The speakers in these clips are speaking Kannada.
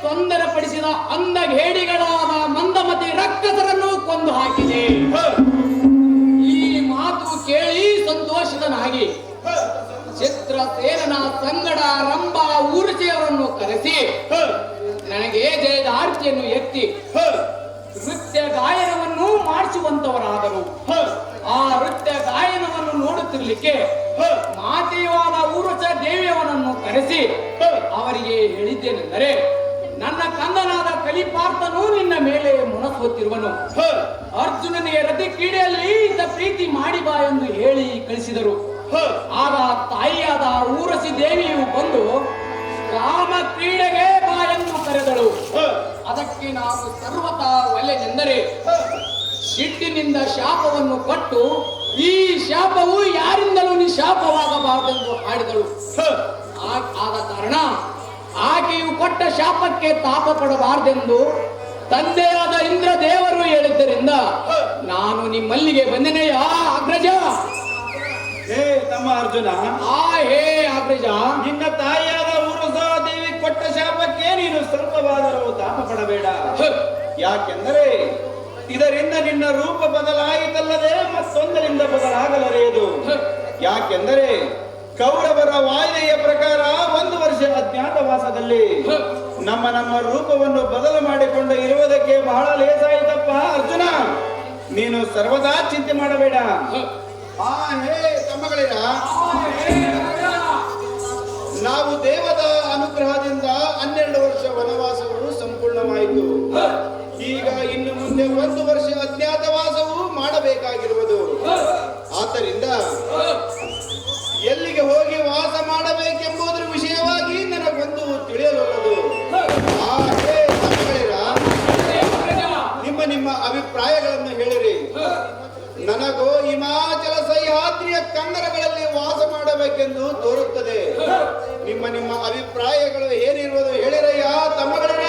ತೊಂದರೆಪಡಿಸಿದ ಅಂದಗೇಡಿಗಳಾದ ಮಂದಮತಿ ರಕ್ಕಸರನ್ನು ಕೊಂದು ಹಾಕಿದೆ. ಈ ಮಾತು ಕೇಳಿ ಸಂತೋಷದನಾಗಿ ಚಿತ್ರಸೇನನ ಸಂಗಡ ರಂಭ ಊರ್ಜಿಯವರನ್ನು ಕರೆಸಿ ನನಗೆ ಜಯದಾರ್ತಿಯನ್ನು ಎತ್ತಿ ನೃತ್ಯ ಗಾಯನವನ್ನು ಮಾಡಿಸುವಂತವರಾದರು. ಆ ನೃತ್ಯ ಗಾಯನವನ್ನು ನೋಡುತ್ತಿರ್ಲಿಕ್ಕೆ ಮಾತೆಯಾದ ಊರ್ವಶ ದೇವಿಯವನನ್ನು ಕರೆಸಿ ಅವರಿಗೆ ಹೇಳಿದ್ದೇನೆಂದರೆ, ನನ್ನ ಕಂದನಾದ ಕಲಿಪಾರ್ಥನು ನಿನ್ನ ಮೇಲೆ ಮುನಸೋತಿರುವನು. ಅರ್ಜುನನಿಗೆ ರತಿ ಕ್ರೀಡೆಯಲ್ಲಿ ಇದ್ದ ಪ್ರೀತಿ ಮಾಡಿ ಬಾ ಎಂದು ಹೇಳಿ ಕಳಿಸಿದರು. ಆಗ ತಾಯಿಯಾದ ಊರ್ವಶಿ ದೇವಿಯು ಬಂದು ಕಾಮ ಕ್ರೀಡೆಗೆ ಬಾ ಎಂದು ಕರೆದಳು. ಅದಕ್ಕೆ ನಾವು ಸರ್ವತಾ ಒಲ್ಲೆನೆಂದರೆ ಸಿಟ್ಟಿನಿಂದ ಶಾಪವನ್ನು ಕೊಟ್ಟು ಈ ಶಾಪವು ಯಾರಿಂದಲೂ ನಿಶಾಪವಾಗಬಾರದೆಂದು ಹಾಡಿದಳು. ಆದ ಕಾರಣ ಆಕೆಯು ಕೊಟ್ಟ ಶಾಪಕ್ಕೆ ತಾಪ ಪಡಬಾರದೆಂದು ತಂದೆಯಾದ ಇಂದ್ರ ದೇವರು ಹೇಳಿದ್ದರಿಂದ ನಾನು ನಿಮ್ಮಲ್ಲಿಗೆ ಬಂದೆನೆಯ ಅಗ್ರಜ. ಹೇ ತಮ್ಮ ಅರ್ಜುನ, ಹೇ ಅಗ್ರಜ, ನಿನ್ನ ತಾಯಿಯಾದ ಊರ್ವಶಾದೇವಿ ಕೊಟ್ಟ ಶಾಪಕ್ಕೆ ನೀನು ಸ್ವಲ್ಪವಾದರೂ ತಾಪ ಪಡಬೇಡ. ಯಾಕೆಂದರೆ ಇದರಿಂದ ನಿನ್ನ ರೂಪ ಬದಲಾಯಿತಲ್ಲದೆ ಮತ್ತೊಂದರಿಂದ ಬದಲಾಗಲರೆಯದು. ಯಾಕೆಂದರೆ ಕೌರವರ ವಾಯ್ದೆಯ ಪ್ರಕಾರ 1 ವರ್ಷ ಅಜ್ಞಾತವಾಸದಲ್ಲಿ ನಮ್ಮ ರೂಪವನ್ನು ಬದಲು ಮಾಡಿಕೊಂಡು ಇರುವುದಕ್ಕೆ ಬಹಳ ಲೇಸಾಯಿತಪ್ಪ ಅರ್ಜುನ. ನೀನು ಸರ್ವದಾ ಚಿಂತೆ ಮಾಡಬೇಡ. ಹೇ ತಮ್ಮಗಳಿರ, ನಾವು ದೇವದ ಅನುಗ್ರಹದಿಂದ 12 ವರ್ಷ ವನವಾಸವು ಸಂಪೂರ್ಣವಾಯಿತು. ಈಗ ಇನ್ನು ಮುಂದೆ 1 ವರ್ಷ ಅಜ್ಞಾತವಾಸವು ಮಾಡಬೇಕಾಗಿರುವುದು. ಆದ್ದರಿಂದ ಎಲ್ಲಿಗೆ ಹೋಗಿ ವಾಸ ಮಾಡಬೇಕೆಂಬುದರ ವಿಷಯವಾಗಿ ನನಗೊಂದು ತಿಳಿಯಲೊಲ್ಲದು. ಹೇ ತಮ್ಮಗಳಿರ, ನಿಮ್ಮ ಅಭಿಪ್ರಾಯಗಳನ್ನು ಹೇಳಿರಿ. ನನಗೂ ಹಿಮಾಚಲ ಸಹ್ಯಾದ್ರಿಯ ಕಂದರಗಳಲ್ಲಿ ವಾಸ ಮಾಡಬೇಕೆಂದು ತೋರುತ್ತದೆ. ನಿಮ್ಮ ಅಭಿಪ್ರಾಯಗಳು ಏನಿರುವುದು ಹೇಳಿರಯ್ಯ ತಮ್ಮಗಳಿರ.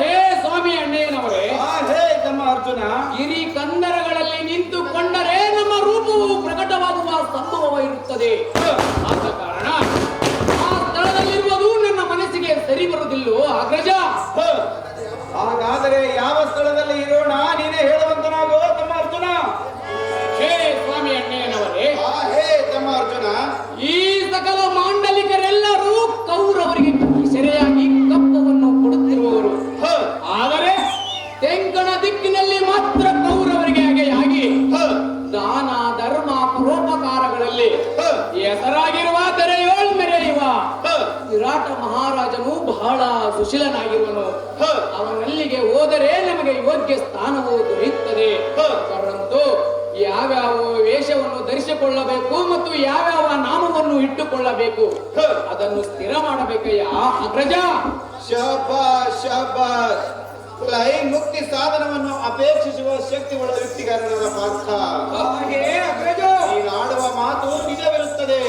ಹೇ ಸ್ವಾಮಿ ಅಣ್ಣಯ್ಯನವರೇ, ಹೇ ತಮ್ಮ ಅರ್ಜುನ, ಹಿರಿ ಕಂದರಗಳಲ್ಲಿ ನಿಂತುಕೊಂಡರೆ ನಮ್ಮ ರೂಪವು ಪ್ರಕಟವಾಗುವ ಸಂಭವವಿರುತ್ತದೆ. ಆದ ಕಾರಣ ಆ ಸ್ಥಳದಲ್ಲಿರುವುದು ನನ್ನ ಮನಸ್ಸಿಗೆ ಸರಿ ಬರುವುದಿಲ್ಲೋ ಅಗ್ರಜ? ಹಾಗಾದರೆ ಯಾವ ಸ್ಥಳದಲ್ಲಿ ಇರೋಣ ನೀನೇ ಹೇಳುವಂತನಾಗೋ ತಮ್ಮ ಅರ್ಜುನ. ಹೇ ಸ್ವಾಮಿ ಅಣ್ಣಯ್ಯನವರೇ, ಹೇ ತಮ್ಮ ಅರ್ಜುನ, ಈ ಸಕಲ ಮಾಂಡಲಿಕರೆಲ್ಲರೂ ಕೌರವರಿಗೆ ಸೆರೆಯಾಗಿ ಕಪ್ಪವನ್ನು ಕೊಡುತ್ತಿರುವವರು. ಆದರೆ ತೆಂಕಣ ದಿಕ್ಕಿನಲ್ಲಿ ಮಾತ್ರ ಕೌರವರಿಗೆ ಹಾಗೆಯಾಗಿ ದಾನ ಧರ್ಮ ಪರೋಪಕಾರಗಳಲ್ಲಿ ಹೆಸರಾಗಿರುವ ತೆರೆಯೋಳ್ ಮೆರೆಯುವ ವಿರಾಟ ಮಹಾರಾಜನು ಬಹಳ ಸುಶೀಲನಾಗಿರುವನು. ಅವನಲ್ಲಿಗೆ ಹೋದರೆ ನಮಗೆ ಯೋಗ್ಯ ಸ್ಥಾನವು ದೊರೆಯುತ್ತದೆ. ಪರಂತು ಯಾವ್ಯಾವ ವೇಷವನ್ನು ಧರಿಸಿಕೊಳ್ಳಬೇಕು ಮತ್ತು ಯಾವ್ಯಾವ ನಾಮವನ್ನು ಇಟ್ಟುಕೊಳ್ಳಬೇಕು ಅದನ್ನು ಸ್ಥಿರ ಮಾಡಬೇಕಯ್ಯ ಅಗ್ರಜ. ಶಬಾಷ್ ಶಬಾಷ್. ಮುಕ್ತಿ ಸಾಧನವನ್ನು ಅಪೇಕ್ಷಿಸುವ ಶಕ್ತಿ ಉಳ್ಳ ವ್ಯಕ್ತಿಗಾರನಾದ ಪಾರ್ಥ, ನೀನು ಆಡುವ ಮಾತು ನಿಜವಿರುತ್ತದೆ.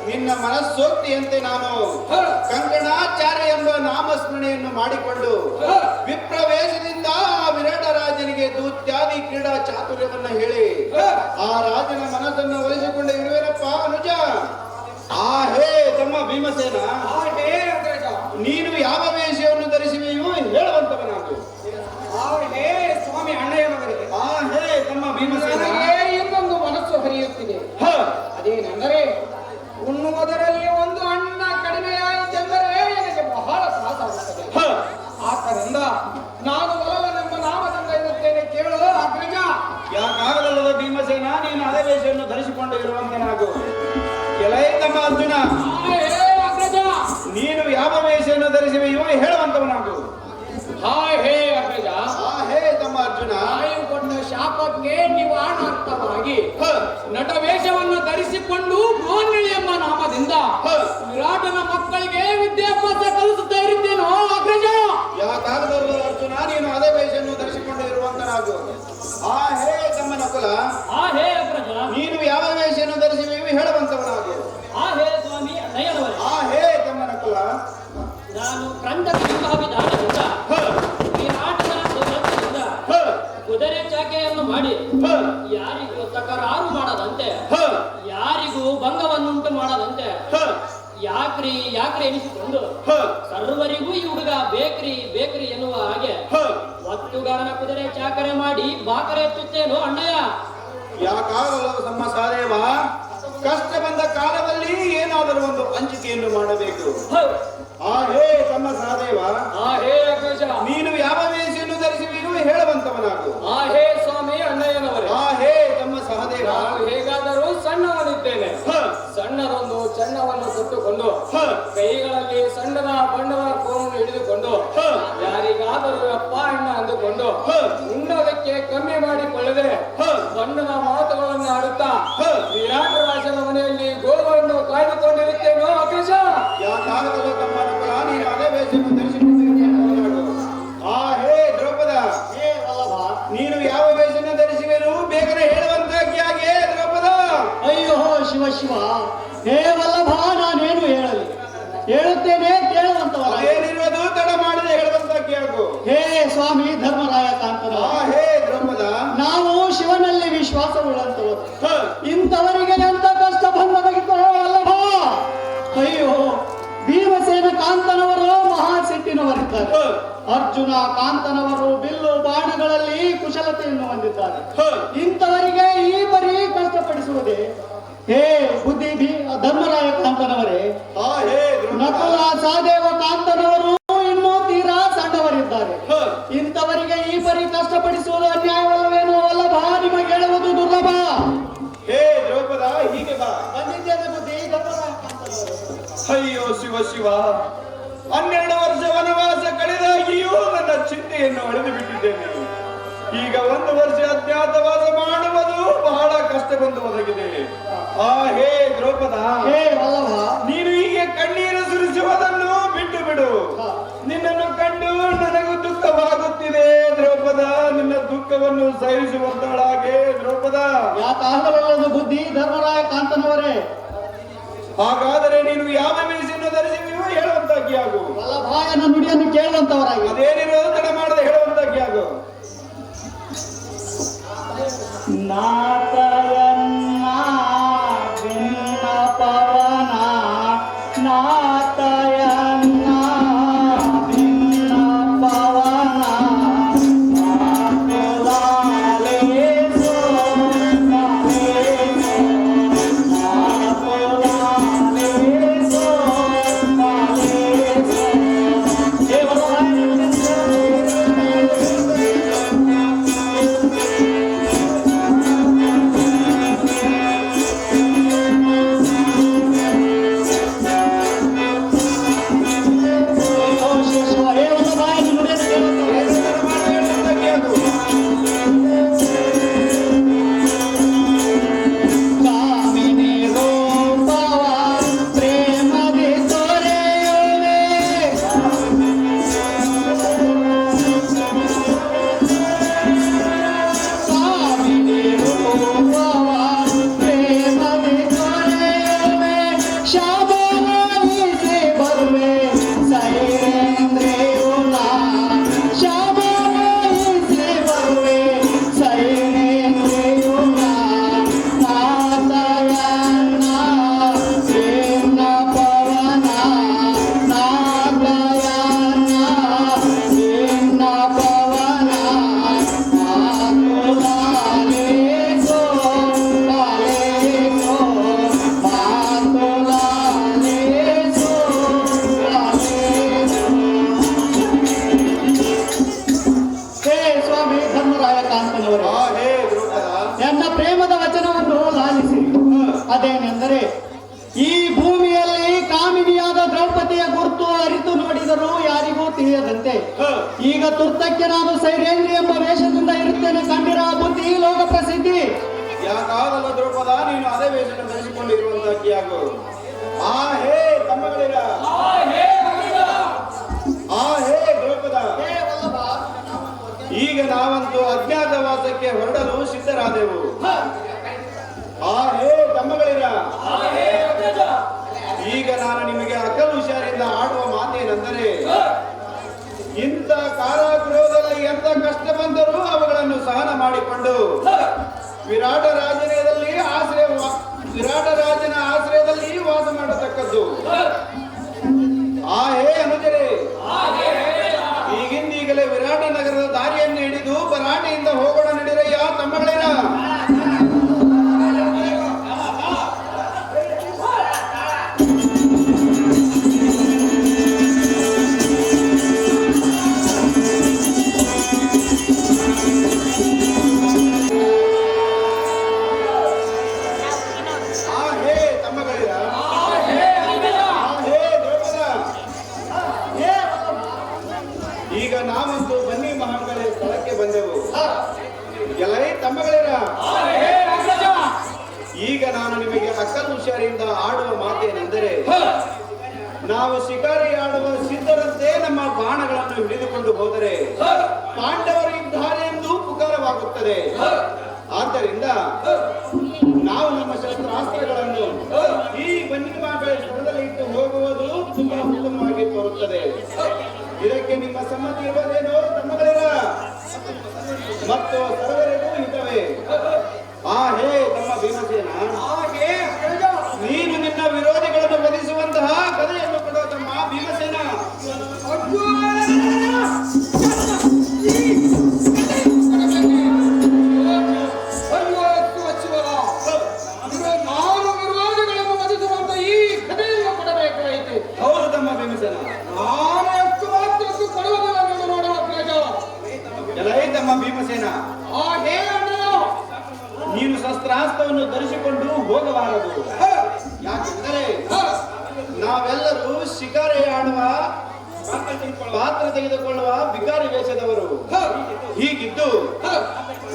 ನಿನ್ನ ಮನಸ್ಸೋಕ್ತಿಯಂತೆ ನಾನು ಕಂಕಣಾಚಾರ್ಯ ಎಂಬ ನಾಮಸ್ಮರಣೆಯನ್ನು ಮಾಡಿಕೊಂಡು ವಿಪ್ರವೇಶದಿಂದ ಆ ವಿರಾಟ ರಾಜನಿಗೆ ದೂತ್ಯಾದಿ ಕ್ರೀಡಾ ಚಾತುರ್ಯವನ್ನು ಹೇಳಿ ಆ ರಾಜನ ಮನಸ್ಸನ್ನು ಒಲಿಸಿಕೊಂಡು ಇರುವೆನಪ್ಪ ಅನುಜ. ಹೇ ತಮ್ಮ ಭೀಮಸೇನ, ನೀನು ಯಾವ ವೇಷವನ್ನು ಧರಿಸುವೆಯೋ ಹೇಳುವಂತವನಾಗು. ಹೇ ಸ್ವಾಮಿ ಅಣ್ಣಯ್ಯನವರೇ, ಹೇ ತಮ್ಮ ಭೀಮಸೇನ, ಇನ್ನೊಂದು ಮನಸ್ಸು ಹರಿಯುತ್ತಿದೆ. ಅದೇನೆಂದರೆ ಉಣ್ಣುವುದರಲ್ಲಿ ಒಂದು ಅನ್ನ ಕಡಿಮೆಯಾಯಿತೆಂದರೆ ನನಗೆ ಬಹಳ ತ್ರಾಸಾಗುತ್ತದೆ. ಆದ್ದರಿಂದ ನಾನು ಒಲವನೆಂಬ ನಾಮದಿಂದ ಇರುತ್ತೇನೆ, ಕೇಳು ಅಗ್ರಜ. ಯಾಕಾಗಲಲ್ಲದ ಭೀಮಸೇನ, ನೀನು ಅದೇ ವೇಷವನ್ನು ಧರಿಸಿಕೊಂಡು ಇರುವಂತನಾಗು. ಎಲೈ ತಮ್ಮ ಅರ್ಜುನ, ಅಗ್ರಜ, ನೀನು ಯಾವ ವೇಷವನ್ನು ಧರಿಸುವೆಯೋ ಹೇಳುವಂತವನಾಗು. ಹೇ ಅಗ್ರಜ, ಹೇ ತಮ್ಮ ಅರ್ಜುನ, ತಾಯಿ ಕೊಟ್ಟ ಶಾಪಕ್ಕೆ ನಿವಾರಣಾರ್ಥವಾಗಿ ನಟವೇಷವನ್ನು ಧರಿಸಿಕೊಂಡು ಗೋನ್ನಳಿ ಎಂಬ ನಾಮದಿಂದ ವಿರಾಟನ ಮಕ್ಕಳಿಗೆ ವಿದ್ಯಾಭ್ಯಾಸ ಕಲಿಸುತ್ತಾ ಇರುತ್ತೇನೋ ಅಗ್ರಜ. ಯಾಕಾಗಲಲ್ಲ ಅರ್ಜುನ, ನೀನು ಅದೇ ವೇಷವನ್ನು ಧರಿಸಿಕೊಂಡು ಇರುವಂತನಾಗು. ಹೇ ತಮ್ಮ ನಕುಲ, ಹೇ ಅಗ್ರಜ, ನೀನು ಯಾವ ವೇಷವನ್ನು ಧರಿಸುವೆಯೋ ಹೇಳುವಂತವನಾಗು. ಹೇ ಸ್ವಾಮಿ ಅಣ್ಣಯ್ಯನವರೇ, ಹೇ ತಮ್ಮ ನಕುಲ, ನಾನು ಕಂದಕದಿಂದ ವಿಧಾನದಿಂದ ವಿರಾಟನ ಸೌಲಭ್ಯದಿಂದ ಕುದುರೆ ಚಾಕೆಯನ್ನು ಮಾಡಿ ಯಾರಿಗೂ ತಕರಾರು ಮಾಡದಂತೆ, ಯಾರಿಗೂ ಭಂಗವನ್ನುಂಟು ಮಾಡದಂತೆ ಯಾಕ್ರಿ ಯಾಕ್ರಿ ಎನಿಸಿಕೊಂಡು ಸರ್ವರಿಗೂ ಈ ಹುಡುಗ ಬೇಕ್ರಿ ಬೇಕ್ರಿ ಎನ್ನುವ ಹಾಗೆ ಒತ್ತುಗಾರನ ಕುದುರೆ ಚಾಕರೆ ಮಾಡಿ ಬಾಕರೆ ಎತ್ತುತ್ತೇನೋ ಅಣ್ಣಯ್ಯ. ಯಾಕಾಗಲ್ಲ ತಮ್ಮ ಸಾದೇವ, ಕಷ್ಟ ಬಂದ ಕಾಲದಲ್ಲಿ ಏನಾದರೂ ಒಂದು ಹಂಚಿಕೆಯನ್ನು ಮಾಡಬೇಕು. ಆ ಹೇ ತಮ್ಮ ಸಾದೇವ, ಆ ಹೇ ಅಗ್ರಜ, ನೀನು ಯಾವ ವೇಷವನ್ನು ಧರಿಸುವಿರು ಹೇಳುವಂತವನಾಗು. ಆ ಹೇ ಸ್ವಾಮಿ ಅಣ್ಣಯ್ಯನವರೇ. ಆ ಹೇ ತಮ್ಮ ಸಹದೇವ, ನಾನು ಹೇಗಾದರೂ ಸಣ್ಣವನಿದ್ದೇನೆ. ಸಣ್ಣದೊಂದು ಚೆನ್ನವನ್ನು ಕೊಟ್ಟುಕೊಂಡು ಕೈಗಳಲ್ಲಿ ಸಣ್ಣದ ಬಣ್ಣದ ಕೋಲನ್ನು ಹಿಡಿದುಕೊಂಡು ಯಾರಿಗಾದರೂ ಅಪ್ಪ ಅಣ್ಣ ಅಂದುಕೊಂಡು ಉಣ್ಣೋದಕ್ಕೆ ಕಮ್ಮಿ ಮಾಡಿಕೊಳ್ಳದೆ ಬಣ್ಣದ ಮಾತುಗಳನ್ನು ಆಡುತ್ತಾ ವಿರಾಟ ರಾಜನ ಮನೆಯಲ್ಲಿ ಗೋವನ್ನು ಕಾಯ್ದುಕೊಂಡಿರುತ್ತೇನೋ ಅಗ್ರಜ. ಯಾಕಾಗಲ್ಲ ತಮ್ಮ ನಕಲ, ನೀನು ಅದೇ ವೇಷವನ್ನು ಧರಿಸಿಕೊಂಡು. ಆ ಹೇ ದ್ರೌಪದ, ನೀನು ಯಾವ ವೇಷವನ್ನು ಧರಿಸುವೆನು ಬೇಗನೆ ಹೇಳುವಂತಾಗಿಯಾಗೆ ದ್ರೌಪದ. ಅಯ್ಯೋ ಶಿವ ಶಿವ, ಹೇ ವಲ್ಲಭ, ನಾನೇನು ಹೇಳಲಿ, ಹೇಳುತ್ತೇನೆ ಕೇಳುವಂತವರ. ಏನಿರುವುದು ತಡ ಮಾಡದೆ ಹೇಳುವಂತಾಗಿಯಾಗು. ಹೇ ಸ್ವಾಮಿ ಧರ್ಮರಾಯ ಕಾಂತನ, ಆ ಹೇ ದ್ರೌಪದ, ನಾವು ಶಿವನಲ್ಲಿ ವಿಶ್ವಾಸವುಳ್ಳಂತವರು. ಇಂಥವರಿಗೆ ಎಂತ ಕಷ್ಟ ಬಂದೊದಗಿದ್ದರೋ ವಲ್ಲಭ. ಅಯ್ಯೋ, ಭೀಮಸೇನ ಕಾಂತನವರು ಮಹಾ ಸಿಟ್ಟಿನವರಿದ್ದಾರೆ. ಅರ್ಜುನ ಕಾಂತನವರು ಬಿಲ್ಲು ಬಾಣಗಳಲ್ಲಿ ಕುಶಲತೆಯನ್ನು ಹೊಂದಿದ್ದಾರೆ. ಇಂಥವರಿಗೆ ಈ ಪರಿ ಕಷ್ಟಪಡಿಸುವುದೇ? ಹೇ ಬುದ್ಧಿ ಧರ್ಮರಾಯ ಕಾಂತನವರೇ, ಆ ಹೇ ದ್ರೌಪದ, ನಕುಲ ಸಹದೇವ ಕಾಂತನವರು ಇನ್ನೂ ತೀರಾ ಸಣ್ಣವರಿದ್ದಾರೆ. ಇಂಥವರಿಗೆ ಈ ಪರಿ ಕಷ್ಟಪಡಿಸುವುದು ಅನ್ಯಾಯವಲ್ಲವೇನೋ ವಲ್ಲಭ, ನಿಮಗೆ ಹೇಳುವುದು ದುರ್ಲಭ. ಹೇ ದ್ರೌಪದ, ಹೀಗೆ ಬಾ. ಬಂದಿದ್ದೇನೆ ಬುದ್ಧಿ ಧರ್ಮರಾಯ ಕಾಂತನವರು. ಅಯ್ಯೋ ಶಿವ ಶಿವ, 12 ವರ್ಷ ವನವಾಸ ಕಳೆದಾಗಿಯೂ ನನ್ನ ಚಿಂತೆಯನ್ನು ಅಳೆದು ಬಿಟ್ಟಿದ್ದೇನೆ. ಈಗ 1 ವರ್ಷ ಅಜ್ಞಾತವಾಸ ಮಾಡುವುದು ಬಹಳ ಕಷ್ಟ ಬಂದು ಒದಗಿದೆ. ಆ ಹೇ ದ್ರೌಪದ, ಹೇ ವಲ್ಲಭ, ನೀನು ಹೀಗೆ ಕಣ್ಣೀರು ಸುರಿಸುವುದನ್ನು ಬಿಟ್ಟು ಬಿಡು. ನಿನ್ನನ್ನು ಕಂಡು ನನಗೂ ದುಃಖವಾಗುತ್ತಿದೆ ದ್ರೌಪದ. ನಿನ್ನ ದುಃಖವನ್ನು ಸಹಿಸುವಂತಳಾಗೆ ದ್ರೌಪದ. ಯಾಕಾಗಲಲ್ಲದು ಬುದ್ಧಿ ಧರ್ಮರಾಯ ಕಾಂತನವರೇ. ಹಾಗಾದರೆ ನೀನು ಯಾವ ವೇಷವನ್ನು ಧರಿಸಿದೆಯೋ ಹೇಳುವಂತಾಗಿಯಾಗು. ವಲ್ಲಭಾಯನ ನುಡಿಯನ್ನು ಕೇಳುವಂತವರಾಗಿ. ಅದೇನಿರೋದು ತಡ ಮಾಡದೆ ಹೇಳುವಂತಾಗಿಯಾಗು. ನಾತಯನ್ನ ಭಿನ್ನ ಪವನ, ನಾತಯನ್ನ ಭಿನ್ನ ಪವನ, ನಾತುಲಾಲೇಸು ನಾಲೇಸು, ನಾತುಲಾಲೇಸು ನಾಲೇಸು. ಹೇ ವಲ್ಲಭಾಯ, ಅದೇನೆಂದರೆ ಈ ಭೂಮಿಯಲ್ಲಿ ಕಾಮಿನಿಯಾದ ದ್ರೌಪದಿಯ ಗುರುತು ಅರಿತು ನೋಡಿದರೂ ಯಾರಿಗೂ ತಿಳಿಯದಂತೆ ಈಗ ತುರ್ತಕ್ಕೆ ನಾನು ಸೈರೇಂದ್ರಿ ಎಂಬ ವೇಷದಿಂದ ಇರುತ್ತೇನೆ. ಕಂಡಿರ ಬುದ್ಧಿ ಲೋಕ ಪ್ರಸಿದ್ಧಿ. ಯಾಕಾಗಲ್ಲ ದ್ರೌಪದ, ನೀನು ಅದೇ ವೇಷವನ್ನು ಧರಿಸಿಕೊಂಡಿರುವಂತಾಗಿಯಾಗು. ಆ ಹೇ ತಮ್ಮಗಳಿರ, ಆ ಹೇ ದ್ರೌಪದ, ಈಗ ನಾವಂತೂ ಅಜ್ಞಾತವಾಸಕ್ಕೆ ಹೊರಡಲು ಸಿದ್ಧರಾದೆವು. ಆ ಹೇ ತಮ್ಮಗಳಿರ, ಈಗ ನಾನು ನಿಮಗೆ ಅಕಲ್ ಹುಷಾರಿಂದ ಆಡುವ ಮಾತೇನೆಂದರೆ, ಇಂಥ ಕಾರಾಗೃಹದಲ್ಲಿ ಎಂತ ಕಷ್ಟ ಬಂದರೂ ಅವುಗಳನ್ನು ಸಹನ ಮಾಡಿಕೊಂಡು ವಿರಾಟ ರಾಜನ ಆಶ್ರಯದಲ್ಲಿ ವಾಸ ಮಾಡತಕ್ಕದ್ದು. ಆದರದಿಂದ ಆಡುವ ಮಾತೇನೆಂದರೆ, ನಾವು ಶಿಕಾರಿ ಆಡುವ ಸಿದ್ಧರಂತೆ ನಮ್ಮ ಬಾಣಗಳನ್ನು ಹಿಡಿದುಕೊಂಡು ಹೋದರೆ ಪಾಂಡವರು ಇದ್ದಾರೆ ಎಂದು ಪುಕಾರವಾಗುತ್ತದೆ. ಆದ್ದರಿಂದ ನಾವು ನಮ್ಮ ಶಸ್ತ್ರಾಸ್ತ್ರಗಳನ್ನು ಈ ಬನ್ನಿಮಾಗಳ ಸ್ಥಳದಲ್ಲಿ ಇಟ್ಟು ಹೋಗುವುದು ತುಂಬಾ ಉತ್ತಮವಾಗಿ ತೋರುತ್ತದೆ. ಇದಕ್ಕೆ ನಿಮ್ಮ ಸಮ್ಮತಿ ಇರುವುದೇನೋ ತಮ್ಮಗಳಿರ ಮತ್ತು ಸರ್ವರಿಗೂ ಹಿತವೇ? ಹೇ ತಮ್ಮ ಭೀಮಸೇನ, ನೀನು ನಿನ್ನ ವಿರೋಧಿಗಳನ್ನು ವಧಿಸುವಂತಹ ಕಥೆಯನ್ನು ಕೊಡುವ ತಮ್ಮ ಭೀಮಸೇನ. ನಾನು ವಿರೋಧಿಗಳನ್ನು ವಧಿಸುವಂತ ಈ ಕಥೆಯನ್ನು ಕೊಡಬೇಕಾಯಿತು. ಹೌದು ತಮ್ಮ ಭೀಮಸೇನ, ನಾನು ಎಷ್ಟು ಮಾತ್ರಕ್ಕೂ ಕೊಡುವುದನ್ನು ನೋಡುವ ಪ್ರಜ. ಎಲೈ ತಮ್ಮ ಭೀಮಸೇನ, ಹೇ ಅಣ್ಣ, ನೀನು ಶಸ್ತ್ರಾಸ್ತ್ರವನ್ನು ಧರಿಸಿಕೊಂಡು ಹೋಗಬಾರದು. ಯಾಕೆಂದರೆ ನಾವೆಲ್ಲರೂ ಶಿಕಾರಿ ಆಡುವ ಪಾತ್ರ ತೆಗೆದುಕೊಳ್ಳುವ ವಿಕಾರಿ ವೇಷದವರು. ಹೀಗಿದ್ದು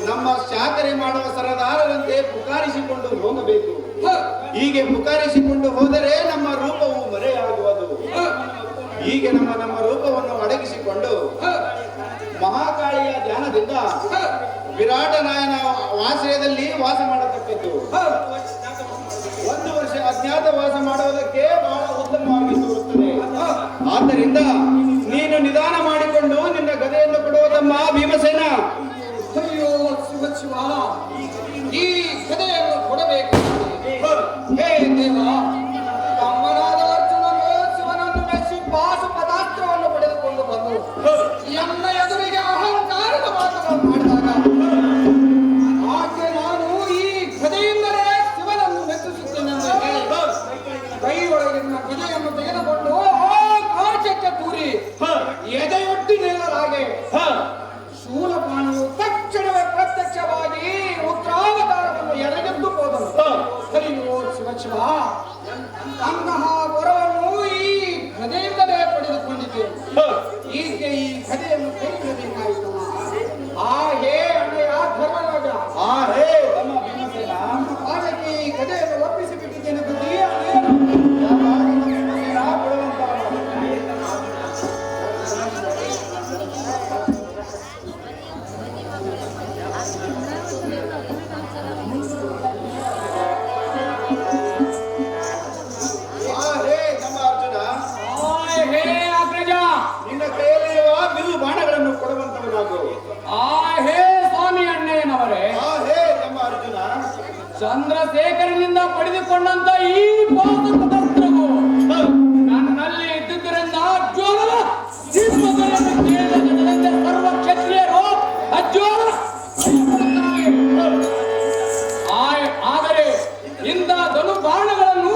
ನಮ್ಮ ಶಾಕರೆ ಮಾಡುವ ಸರದಾರರಂತೆ ಪುಕಾರಿಸಿಕೊಂಡು ಹೋಗಬೇಕು. ಹೀಗೆ ಪುಕಾರಿಸಿಕೊಂಡು ಹೋದರೆ ನಮ್ಮ ರೂಪವು ಮರೆಯಾಗುವುದು. ಹೀಗೆ ನಮ್ಮ ರೂಪವನ್ನು ಅಡಗಿಸಿಕೊಂಡು ಮಹಾಕಾಳಿಯ ಧ್ಯಾನದಿಂದ ವಿರಾಟ ನಾಯನ ಆಶ್ರಯದಲ್ಲಿ ವಾಸ ಮಾಡತಕ್ಕದ್ದು. 1 ವರ್ಷ ಅಜ್ಞಾತ ವಾಸ ಮಾಡುವುದಕ್ಕೆ ಬಹಳ ಉತ್ತಮವಾಗಿ ತೋರುತ್ತದೆ. ಆದ್ದರಿಂದ ನೀನು ನಿಧಾನ ಮಾಡಿಕೊಂಡು ನಿನ್ನ ಗದೆಯನ್ನು ಕೊಡುವ ತಮ್ಮ ಭೀಮಸೇನ. ಅಯ್ಯೋ ಶಿವ ಶಿವ, ಈ ಕಥೆಯನ್ನು ಕೊಡಬೇಕು. ಹೇ ದೇವ, ತಮ್ಮನಾದ ಅರ್ಜುನನು ಶಿವನನ್ನು ಮೆಚ್ಚಿ ಪಾಶು ಪದಾಸ್ತ್ರವನ್ನು ಪಡೆದುಕೊಂಡು ಬಂದು ಎನ್ನ ಎದುರಿಗೆ ಅಹಂಕಾರದ ಮಾತುಗಳನ್ನು ಮಾಡಿದಾಗ ಆಕೆ ನಾನು ಈ ಕಥೆಯಿಂದಲೇ ಶಿವನನ್ನು ಮೆಚ್ಚಿಸುತ್ತೇನೆಂದು ಹೇಳಿ ಕೈಯೊಳಗಿನ ಗದೆಯನ್ನು ತೆಗೆದುಕೊಂಡು ಆಕಾಶಕ್ಕೆ ತೂರಿ ಎದೆಯೊಡ್ಡಿ ನಿಲ್ಲಲಾಗೆ ಶೂಲಪಾಣಿಯು ತಕ್ಷಣವೇ ಪ್ರತ್ಯಕ್ಷವಾಗಿ ಉಗ್ರಾವತಾರವನ್ನು ಎಡೆಗೆದ್ದು ಹೋದನು. ಅಯ್ಯೋ ಶಿವ ಶಿವ, ಅಂತಹ ವರವನ್ನು ಈ ಗದೆಯಿಂದಲೇ ಪಡೆದುಕೊಂಡಿದ್ದೇನೆ. ಈಕೆ ಈ ಗದೆಯನ್ನು ಕೈ ಬಿಡಬೇಕಾಯಿತು. ಹೇ ಅಣ್ಣಯ್ಯ ಧರ್ಮರಾಜ, ಹೇ ತಮ್ಮ ಭೀಮಸೇನ, ಅದಕ್ಕೆ ಈ ಗದೆಯನ್ನು ಒಪ್ಪಿಸಿ ಬಿಟ್ಟಿದ್ದೇನೆ ಬುದ್ಧಿ. ನಿನ್ನ ಕೈಯಲ್ಲಿರುವ ಬಿಲ್ಲು ಬಾಣಗಳನ್ನು ಕೊಡುವಂತವನಾಗು. ಹೇ ಸ್ವಾಮಿ ಅಣ್ಣಯ್ಯನವರೇ, ಹೇ ತಮ್ಮ ಅರ್ಜುನ, ಚಂದ್ರಶೇಖರನಿಂದ ಪಡೆದುಕೊಂಡಂತ ಈ ಪಾಶಪದಾಸ್ತ್ರವು ನನ್ನಲ್ಲಿ ಇದ್ದುದರಿಂದ ಅಜ್ಜೋಲನ ಸಿಂಹಗಳನ್ನು ಕೇಳಿದ ಸರ್ವ ಕ್ಷತ್ರಿಯರು ಅಜ್ಜೋಲನ ಆದರೆ ಇಂಥ ಧನು ಬಾಣಗಳನ್ನು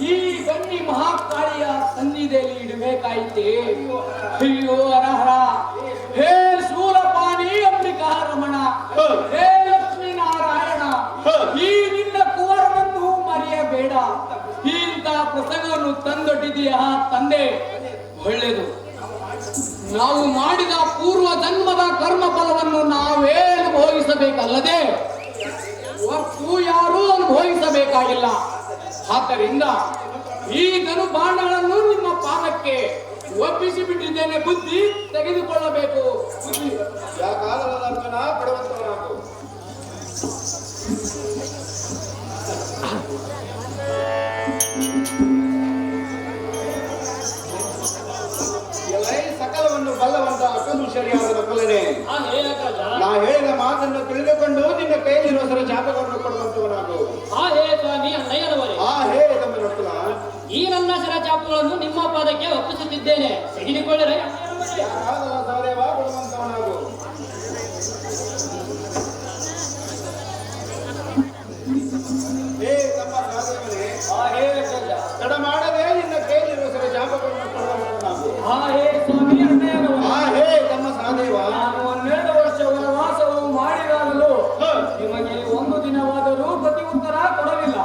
ಈ ಬನ್ನಿ ಮಹಾಕಾಳಿಯ ಸನ್ನಿಧಿಯಲ್ಲಿ ಇಡಬೇಕಾಯಿತೆ. ಅಯ್ಯೋ ಹರಹರ, ಹೇ ಶೂಲಪಾಣಿ ಅಂಬಿಕಾ ರಮಣ, ಹೇ ಲಕ್ಷ್ಮೀನಾರಾಯಣ, ಈ ನಿನ್ನ ಕುವರವನ್ನು ಮರೆಯಬೇಡ. ಇಂಥ ಪ್ರಸಂಗವನ್ನು ತಂದೊಡ್ಡಿದೆಯಾ ತಂದೆ? ಒಳ್ಳೆಯದು. ನಾವು ಮಾಡಿದ ಪೂರ್ವ ಜನ್ಮದ ಕರ್ಮ ಫಲವನ್ನು ನಾವೇ ಅನುಭವಿಸಬೇಕಲ್ಲದೆ ಒಟ್ಟು ಯಾರೂ ಅನುಭವಿಸಬೇಕಾಗಿಲ್ಲ. ಆದ್ದರಿಂದ ಈ ಧನು ಬಾಣಗಳನ್ನು ನಿಮ್ಮ ಪಾದಕ್ಕೆ ಒಪ್ಪಿಸಿ ಬಿಟ್ಟಿದ್ದೇನೆ. ಬುದ್ಧಿ ತೆಗೆದುಕೊಳ್ಳಬೇಕು. ಬುದ್ಧಿ ಯಾಕಾಗಲ್ಲ ಅರ್ಜುನ, ಕೊಡುವಂತವನಾಗು. ಸಕಲವನ್ನು ಬಲ್ಲವಂತ ಅಕಲುಷರಿಯಾದ ನಕಲನೆ, ನಾ ಹೇಳಿದ ಮಾತನ್ನು ತಿಳಿದುಕೊಂಡು ನಿನ್ನ ಕೈಲಿರುವ ಜಾಪಗಳನ್ನು ಕೊಡುವಂತವನಾಗು. ಹೇ ಸ್ವಾಮಿ ಅಣ್ಣಯ್ಯನವರೇ, ಹೇ ತಮ್ಮ ನಕಲ, ಈ ನನ್ನ ಶರಚಾಪುಗಳನ್ನು ನಿಮ್ಮ ಪಾದಕ್ಕೆ ಒಪ್ಪಿಸುತ್ತಿದ್ದೇನೆ, ತೆಗೆದುಕೊಳ್ಳರೆ. ಯಾಕಾಗಲ್ಲ ಸಹದೇವ, ಕೊಡುವಂತವನಾಗು. ಹೇ ತಮ್ಮ ಸಹದೇವನೇ, ತಡ ಮಾಡದೆ ನಿನ್ನ ಕೈಲಿರುವ ಜಾಪಗಳನ್ನು ಕೊಡುವಂತವನಾಗು. ಹೇ ಸ್ವಾಮಿ ಅಣ್ಣಯ್ಯನವರೇ, ಹೇ ತಮ್ಮ ಸಹದೇವ, ನಾನು 12 ವರ್ಷ ವನವಾಸವು ಮಾಡಿದಾಗಲೂ ನಿಮಗೆ ಒಂದು ದಿನವಾದರೂ ಪ್ರತಿ ಉತ್ತರ ಕೊಡಲಿಲ್ಲ,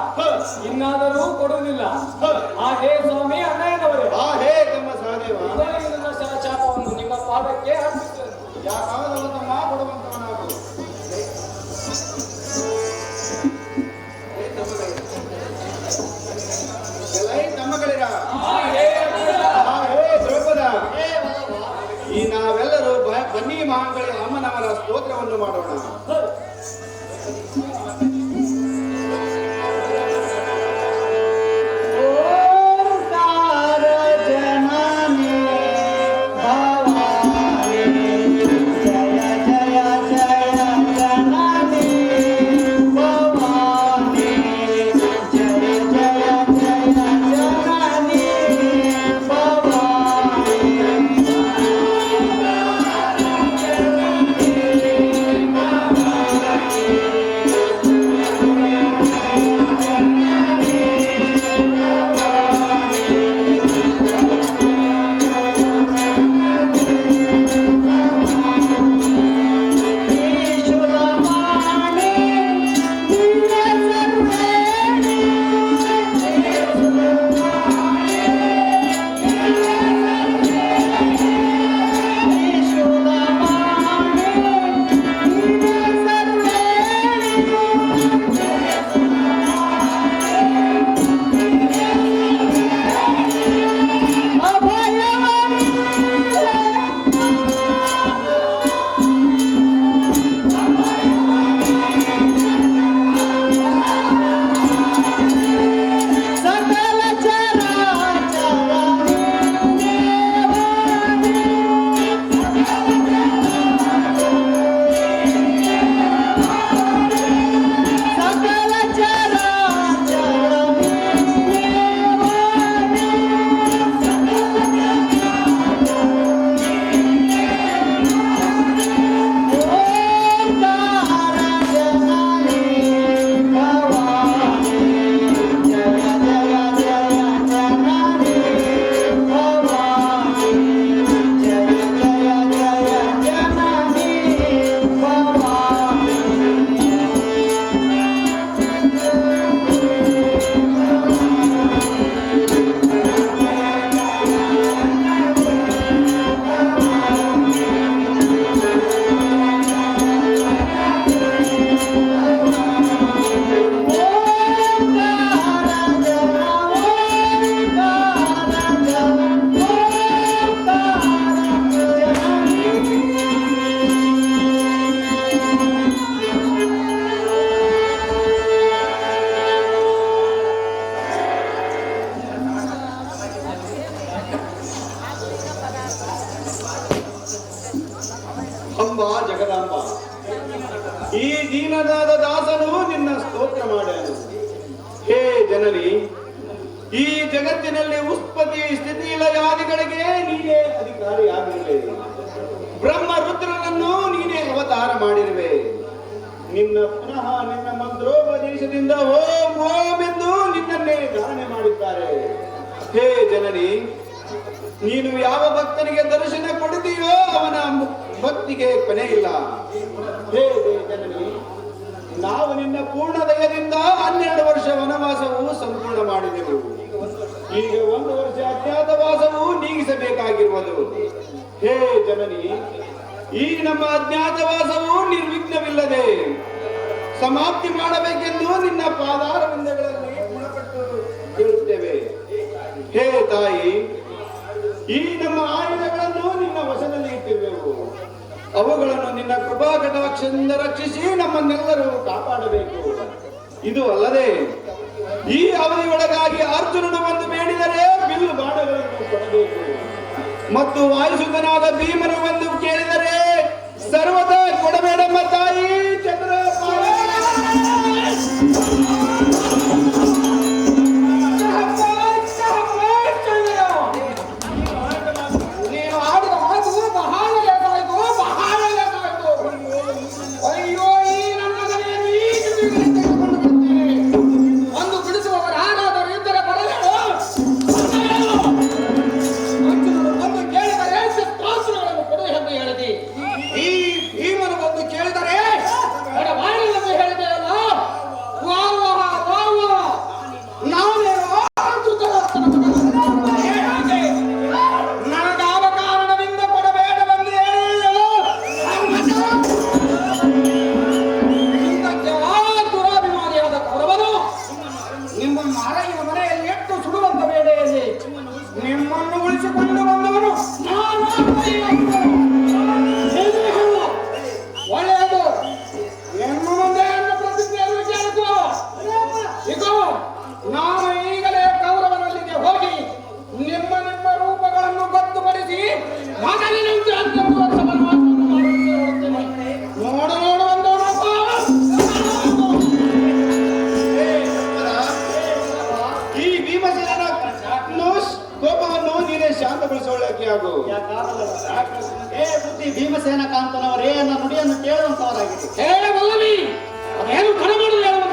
ಇನ್ನಾದರೂ ಕೊಡುವುದಿಲ್ಲ. ಹೇ ಸ್ವಾಮಿ ಅಣ್ಣಯ್ಯನವರೇ, ಹೇ ತಮ್ಮ ಸಹದೇವ, ನನ್ನ ಶರಚಾಪವನ್ನು ನಿಮ್ಮ ಪಾದಕ್ಕೆ ಅರ್ಪಿಸುತ್ತೇನೆ. ಯಾಕಾಗಲ್ಲ ತಮ್ಮ, ಕೊಡುವಂತವನಾಗು. ಹೇ ತಮ್ಮ ತಮ್ಮಗಳಿರ ದ್ರೌಪದ, ಈ ನಾವೆಲ್ಲರೂ ಬನ್ನಿ ಮಹಾಂಗಳ ಅಮ್ಮನವರ ಸ್ತೋತ್ರವನ್ನು ಮಾಡೋಣ. ಜಗದಾಂಬ, ಈ ದೀನದಾದ ದಾಸನು ನಿನ್ನ ಸ್ತೋತ್ರ ಮಾಡ್ಯಾನು. ಹೇ ಜನನಿ, ಈ ಜಗತ್ತಿನಲ್ಲಿ ಉತ್ಪತ್ತಿ ಸ್ಥಿತಿ ಲಯಾದಿಗಳಿಗೆ ನೀನೇ ಅಧಿಕಾರಿಯಾಗಿರುವೆ. ಬ್ರಹ್ಮ ರುದ್ರನನ್ನು ನೀನೇ ಅವತಾರ ಮಾಡಿರುವೆ. ನಿನ್ನ ಪುನಃ ನಿನ್ನ ಮಂತ್ರೋಪದೇಶದಿಂದ ಓಂ ಓಂ ಎಂದು ನಿನ್ನನ್ನೇ ಧಾರಣೆ ಮಾಡಿದ್ದಾರೆ. ಹೇ ಜನನಿ, ನೀನು ಯಾವ ಭಕ್ತನಿಗೆ ದರ್ಶನ ಕೊಡುತ್ತೀಯೋ ಅವನ ಭಕ್ತಿಗೆ ಕೊನೆ ಇಲ್ಲ. ಹೇ ಜನನಿ, ನಾವು ನಿನ್ನ ಪೂರ್ಣ ದಯದಿಂದ 12 ವರ್ಷ ವನವಾಸವು ಸಂಪೂರ್ಣ ಮಾಡಿದೆವು. ಈಗ 1 ವರ್ಷ ಅಜ್ಞಾತವಾಸವು ನೀಗಿಸಬೇಕಾಗಿರುವುದು. ಹೇ ಜನನಿ, ಈ ನಮ್ಮ ಅಜ್ಞಾತವಾಸವು ನಿರ್ವಿಘ್ನವಿಲ್ಲದೆ ಸಮಾಪ್ತಿ ಮಾಡಬೇಕೆಂದು ನಿನ್ನ ಪಾದಾರವಿಂದಗಳಲ್ಲಿ ಗುಣಪಟ್ಟು ಹೇಳುತ್ತೇವೆ. ಹೇ ತಾಯಿ, ಈ ನಮ್ಮ ಆಯುಧಗಳನ್ನು ನಿನ್ನ ವಶದಲ್ಲಿ ಇಟ್ಟಿರುವೆವು. ಅವುಗಳನ್ನು ನಿನ್ನ ಕೃಪಾ ಕಟಾಕ್ಷದಿಂದ ರಕ್ಷಿಸಿ ನಮ್ಮನ್ನೆಲ್ಲರೂ ಕಾಪಾಡಬೇಕು. ಇದು ಅಲ್ಲದೆ ಈ ಅವಧಿಯೊಳಗಾಗಿ ಅರ್ಜುನನು ಬಂದು ಬೇಡಿದರೆ ಬಿಲ್ಲು ಬಾಣಗಳನ್ನು ಕೊಡಬೇಕು ಮತ್ತು ವಾಯುಸುತನಾದ ಭೀಮನು ಬಂದು ಕೇಳಿದರೆ ಸರ್ವದಾ ಕೊಡಬೇಡಮ್ಮ ತಾಯಿ ಚಂದ್ರ. ಈ ಭೀಮನು ಬಂದು ಕೇಳಿದರೆ ಶಾಂತಗೊಳಿಸೋಳಕ್ಕೆ ಆಗು. ಹೇ ಬುದ್ಧಿ ಭೀಮಸೇನ ಕಾಂತನವರೇ, ನನ್ನ ನುಡಿಯನ್ನು ಕೇಳುವಂತವರಾಗಿದೆ. ಹೇಳಬಲ್ಲವಿ ಅದೇನು ಕಣಗಳು ಹೇಳುವಂತ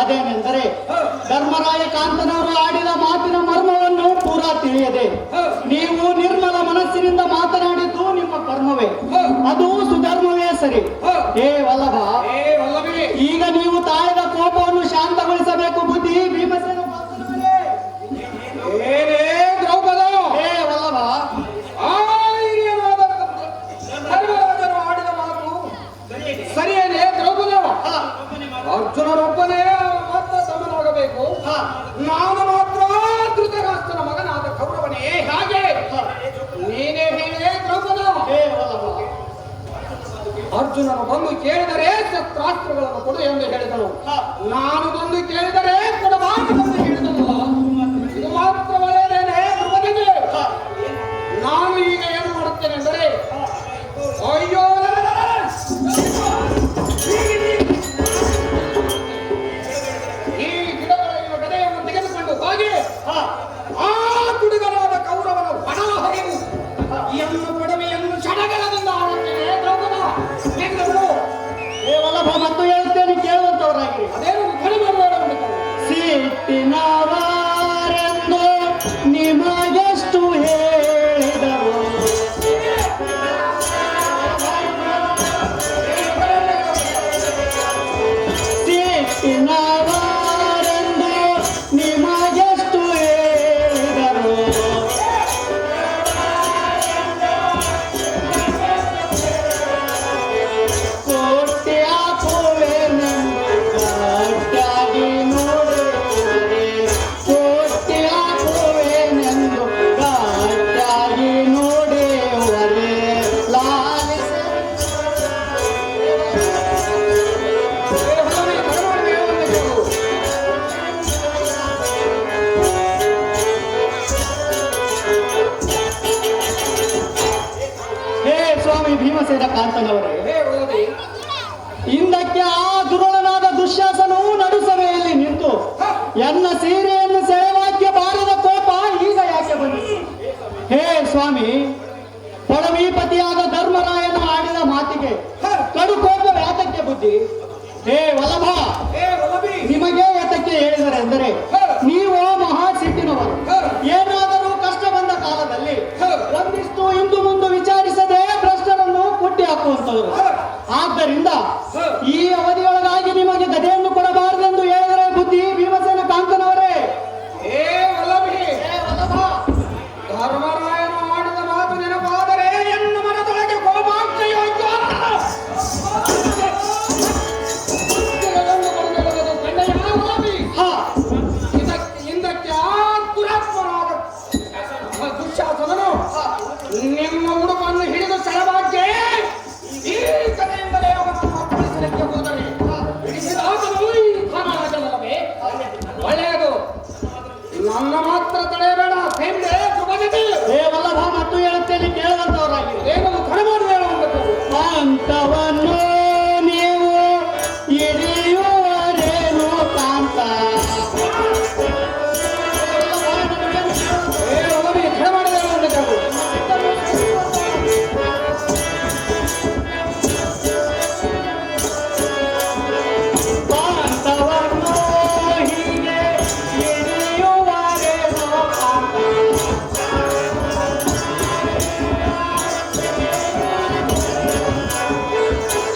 ಅದೇನೆಂದರೆ ಧರ್ಮರಾಯ ಕಾಂತನವರು ಆಡಿದ ಮಾತಿನ ಮರ್ಮವನ್ನು ಪೂರಾ ತಿಳಿಯದೆ ನೀವು ನಿರ್ಮಲ ಮನಸ್ಸಿನಿಂದ ಮಾತನಾಡಿದ್ದು ನಿಮ್ಮ ಕರ್ಮವೇ, ಅದು ಸುಧರ್ಮವೇ ಸರಿ. ಹೇ ವಲ್ಲಭ, ಈಗ ನೀವು ತಾಯದ ಕೋಪವನ್ನು ಶಾಂತಗೊಳಿಸಬೇಕು. ಬುದ್ಧಿ ಭೀಮಸೇನ ದ್ರೌಪದ, ಹೇ ವಲ್ಲಭ, ಧರ್ಮರಾಜರು ಆಡಿದ ಮಾತು ಸರಿಯೇನೆ ದ್ರೌಪದ? ಅರ್ಜುನರೊಬ್ಬನೇ ಮಾತ್ರ ಸಮನಾಗಬೇಕು. ನಾನು ಮಾತ್ರ ಧೃತರಾಷ್ಟ್ರನ ಮಗನಾದ ಕೌರವನೇ ಹಾಗೆ ನೀನೇ ಹೇಳಿದೆ ದ್ರೌಪದ. ಅರ್ಜುನನು ಬಂದು ಕೇಳಿದರೆ ಶಸ್ತ್ರಾಸ್ತ್ರಗಳನ್ನು ಕೊಡು ಎಂದು ಹೇಳಿದನು. ನಾನು ಬಂದು ಕೇಳಿದರೆ ಕೊಡಬಾರದೆಂದು ಹೇಳಿದನು. ಇದು ಮಾತ್ರ ಒಳ್ಳೆಯದೇನೆ ದ್ರೌಪದಿಗೆ. ನಾನು ಈಗ ಏನು ಮಾಡುತ್ತೇನೆ ಅಂದರೆ, ಅಯ್ಯೋ ಈ ಗಿಡಗಳ ಗದೆಯನ್ನು ತೆಗೆದುಕೊಂಡು ಹೋಗಿ ಆ ತುಡುಗನಾದ ಕೌರವನ ಬಣ ಹರಿವು ಎನ್ನು ಕೊಡವೆಯನ್ನು ಕ್ಷಣಗಳದಿಂದ ಆಡುತ್ತೇನೆ ದ್ರೌಪದ. ಹೇ ವಲ್ಲಭ, ಮತ್ತು ಹೇಳ್ತೇನೆ ಕೇಳುವಂತವರಾಗಿ. ಅದೇನು ಕಡಿಮೆ ಸಿಟ್ಟಿನವರೆಂದು ನಿಮಗೆಷ್ಟು ಹೇಳಿದರು, ಸಿಟ್ಟಿನವರೆಂದು ನಿಮಗೆಷ್ಟು ಹೇಳಿದರು, ಕೋಟೆ ಹಾಕುವೆನೆಂದು ಗಟ್ಟಾಗಿ ನೋಡುವರೆ, ಕೋಟೆ ಹಾಕುವೆನೆಂದು ಗಟ್ಟಾಗಿ ನೋಡುವರೆ, ಲಾಲಿಸಿ ಹೇ ಸ್ವಾಮಿ ಭೀಮಸೇನ ಕಾಂತನವರೇ, ಹಿಂದಕ್ಕೆ ಆ ದುರುಳನಾದ ದುಶ್ಯಾಸನವು ನಡುಸಭೆಯಲ್ಲಿ ನಿಂತು ಎನ್ನ ಸೀರೆಯನ್ನು ಸೆಳೆವಾಕ್ಯ ಬಾರದ ಕೋಪ ಈಗ ಯಾಕೆ ಬಂದಿತು? ಹೇ ಸ್ವಾಮಿ, ಪಡವೀಪತಿಯಾದ ಧರ್ಮರಾಯನ ಆಡಿದ ಮಾತಿಗೆ ಕಡು ಕೋಪ ಯಾತಕ್ಕೆ ಬುದ್ಧಿ? ಹೇ ವಲ್ಲಭ, ನಿಮಗೆ ಯಾತಕ್ಕೆ ಹೇಳಿದರೆಂದರೆ ನೀವು ಮಹಾ ಸಿಟ್ಟಿನವರು. ಏನಾದರೂ ಕಷ್ಟ ಬಂದ ಕಾಲದಲ್ಲಿ ಒಂದಿಷ್ಟು ಇಂದು ಮುಂದೆ ವಿಚಾರಿಸದೆ ಭ್ರಷ್ಟರನ್ನು ಕುಟ್ಟಿ ಹಾಕುವಂತವರು. ಆದ್ದರಿಂದ ಈ ಅವಧಿಯೊಳಗಾಗಿ ನಿಮಗೆ ಗದೆಯನ್ನು ಕೊಡಬಾರದೆಂದು ಹೇಳಿದರೆ ಬುದ್ಧಿ ಭೀಮಸೇನ ಕಾಂತನವರೇ. ಧರ್ಮರಾಯನ ಆಡಿದ ಮಾತು ನೆನಪಾದರೆ ಎನ್ನ ಮನದೊಳಗೆ ಕೋಪಾಗ್ನೆಯೋ ಹಿಂದಕ್ಕೆ ಆ ದುರಾತ್ಮನಾದ ದುಶ್ಯಾಸನನು ನಿಮ್ಮ ಉಡುಪನ್ನು ಹಿಡಿದು ಸೆಳೆವಾಕ್ಕೆ ಈ ಕಡೆಯಿಂದಲೇ ಅವನನ್ನು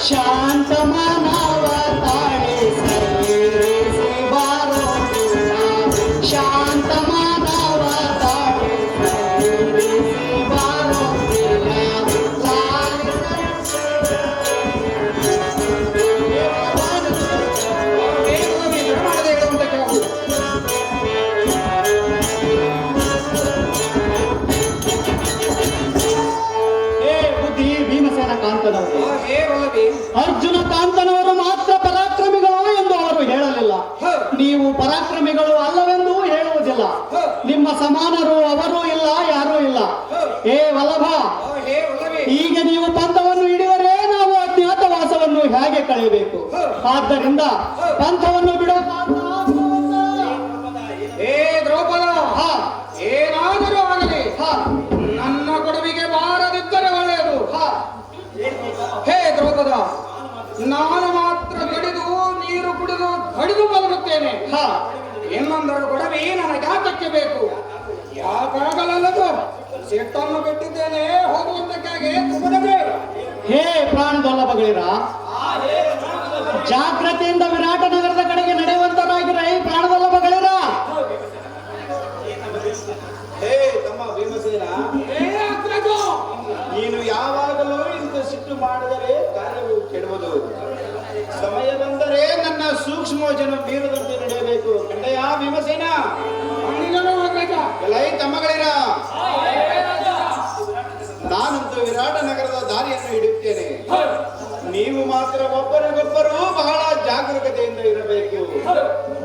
ಶಾಂತ ಮಾನವ ತಾಳೆ ಸರಿಸಿ ಬಾರೋ ಶಾಂತ ಮಾನವ ತಾಳೆ ಸರಿಸಿ ಬಾರೋ ಮಾಡದೆ ಹೇಳುವಂತ ಕೆಲವು ಹೇ ಬುದ್ಧಿ ಭೀಮಸೇನ ಕಾಂತನವರು ಹೇ ವಲ್ಲಭಿ ಅರ್ಜುನ ಕಾಂತನವರು ಮಾತ್ರ ಪರಾಕ್ರಮಿಗಳು ಎಂದು ಅವರು ಹೇಳಲಿಲ್ಲ ನೀವು ಪರಾಕ್ರಮಿಗಳು ಅಲ್ಲವೆಂದು ಹೇಳುವುದಿಲ್ಲ ನಿಮ್ಮ ಸಮಾನರು ಅವರೂ ಇಲ್ಲ ಯಾರೂ ಇಲ್ಲ ಹೇ ವಲ್ಲಭ ಹೇ ವಲ್ಲಭಿ ಈಗ ನೀವು ಪಂಥವನ್ನು ಹಿಡಿದರೆ ನಾವು ಅಜ್ಞಾತವಾಸವನ್ನು ಹೇಗೆ ಕಳೆಯಬೇಕು ಆದ್ದರಿಂದ ಪಂಥವನ್ನು ಬಿಡೋ ಹೇ ದ್ರೌಪದ ಹಾ ಏನಾದರೂ ಆಗಲಿ ಹಾ ನನ್ನ ಕೊಡವಿಗೆ ಬಾರದಿದ್ದರೆ ಒಳ್ಳೆಯದು ಹೇ ದ್ರೌಪದ ನಾನು ಮಾತ್ರ ಕಡಿದು ನೀರು ಕುಡಿದು ಕಡಿದು ಬದುಕುತ್ತೇನೆ ಹಾ ಇನ್ನೊಂದೆರಡು ಕೊಡವಿ ನನಗೆ ಯಾತಕ್ಕೆ ಬೇಕು ಯಾಕಾಗಲಲ್ಲದು ಸಿಟ್ಟನ್ನು ಬಿಟ್ಟಿದ್ದೇನೆ ಹೋಗುವಂತಕ್ಕಾಗಿ ತುಂಬದೆ ಹೇ ಪ್ರಾಣದೊಲ್ಲಭಗಳಿರ ಜಾಗ್ರತೆಯಿಂದ ವಿರಾಟ ನಗರದ ಕಡೆಗೆ ನಡೆಯುವಂತರಾಗಿರ ಹೇ ಪ್ರಾಣದೊಲ್ಲಭಗಳಿರ ಹೇ ತಮ್ಮ ಭೀಮಸೇನ ಏ ಅಗ್ರಜ, ನೀನು ಯಾವಾಗಲೂ ಇಂಥ ಸಿಟ್ಟು ಮಾಡಿದರೆ ಕಾರ್ಯವು ಕೆಡುವುದು ಸಮಯ ಬಂದರೆ ನನ್ನ ಸೂಕ್ಷ್ಮೋಜನ ಬೀರದಂತೆ ನಡೆಯಬೇಕು ಕಂಡಯ್ಯ ಭೀಮಸೇನ ಅಣ್ಣಿಗನು ಅಗ್ರಜ. ಎಲೈ ತಮ್ಮಗಳಿರ ನಾನಂತೂ ವಿರಾಟ ನಗರದ ದಾರಿಯನ್ನು ಹಿಡಿಯುತ್ತೇನೆ ನೀವು ಮಾತ್ರ ಒಬ್ಬರಿಗೊಬ್ಬರು ಬಹಳ ಜಾಗರೂಕತೆಯಿಂದ ಇರಬೇಕು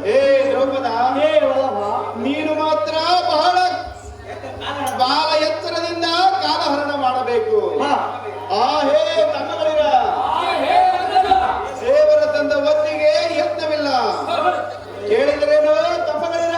ಹೇ ದ್ರೌಪದ ಹೇ ವಲ್ಲಭ ನೀನು ಮಾತ್ರ ಬಹಳ ಎತ್ತರದಿಂದ ಕಾಲಹರಣ ಮಾಡಬೇಕು ಹಾ ಹೇ ತಮ್ಮಗಳಿರ ದೇವರ ತಂದ ಒತ್ತಿಗೆ ಯತ್ನವಿಲ್ಲ ಕೇಳಿದ್ರೇನು ತಮ್ಮಗಳಿರ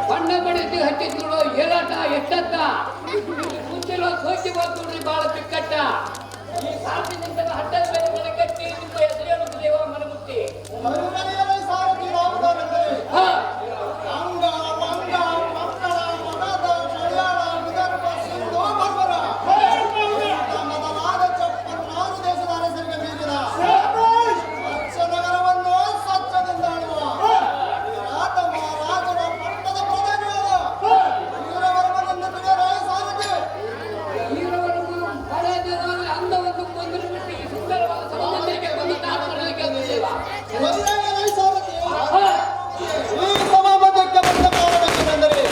ಬಣ್ಣ ಬಡಿದು ಹಚ್ಚಿದ್ರು ಏಲಾಟ ಎಷ್ಟತ್ತ ಮುಂಚೆ ಇರೋ ಸೋಕಿ ಬಂದ್ರಿ ಬಹಳ ಬಿಕ್ಕಟ್ಟ ಈ ಸಾರ್ವಜನಿಕ ಹಟ್ಟದ ಮೇಲೆ ಮನಗಟ್ಟಿ ನಿಮ್ಮ ಎದುರೇನು ದೇವ ಮನಮುಟ್ಟಿ ಸಾರಥಿ ರಾಮದಾಸರೆಂದರೆ ಹಾ ಅಂಗ ಮಂಗ ಮಂಗಳ ಮನದ ಮಲಯಾಳ ವಿದರ್ಭ ಸಿಂಧು ಬರ್ಬರ ಮೊದಲಾದ ಚಪ್ಪನ್ನಾರು ದೇಶದ ಅರಸರಿಗೆ ಮೀರಿದ ನಗರವನ್ನು ಸ್ವಚ್ಛದಿಂದ ಆಳುವ ರಾಜ ಮಹಾರಾಜರ ಪಟ್ಟದ ಪ್ರಧಾನಿಯಾದ ವೀರವರ್ಮನನ್ನು ತಿಳಿಯರೇ ಸಾರಥಿ ವೀರವರ್ಮನ ಹಳೆ ದಿನದಲ್ಲಿ ಅಂದವನ್ನು ಕೊಂದು ಬಿಟ್ಟು ಈ ಸುಂದರವಾದ ಸಮಾಜಕ್ಕೆ ಬಂದು ತಾತ್ಪರ್ಯಕ್ಕೆ ದೇವ ಒಳ್ಳೆಯ ಸಾರಥಿ ಹಾ ಈ ಸಮಾಜಕ್ಕೆ ಬಂದ ಕಾರಣವೇನೆಂದರೆ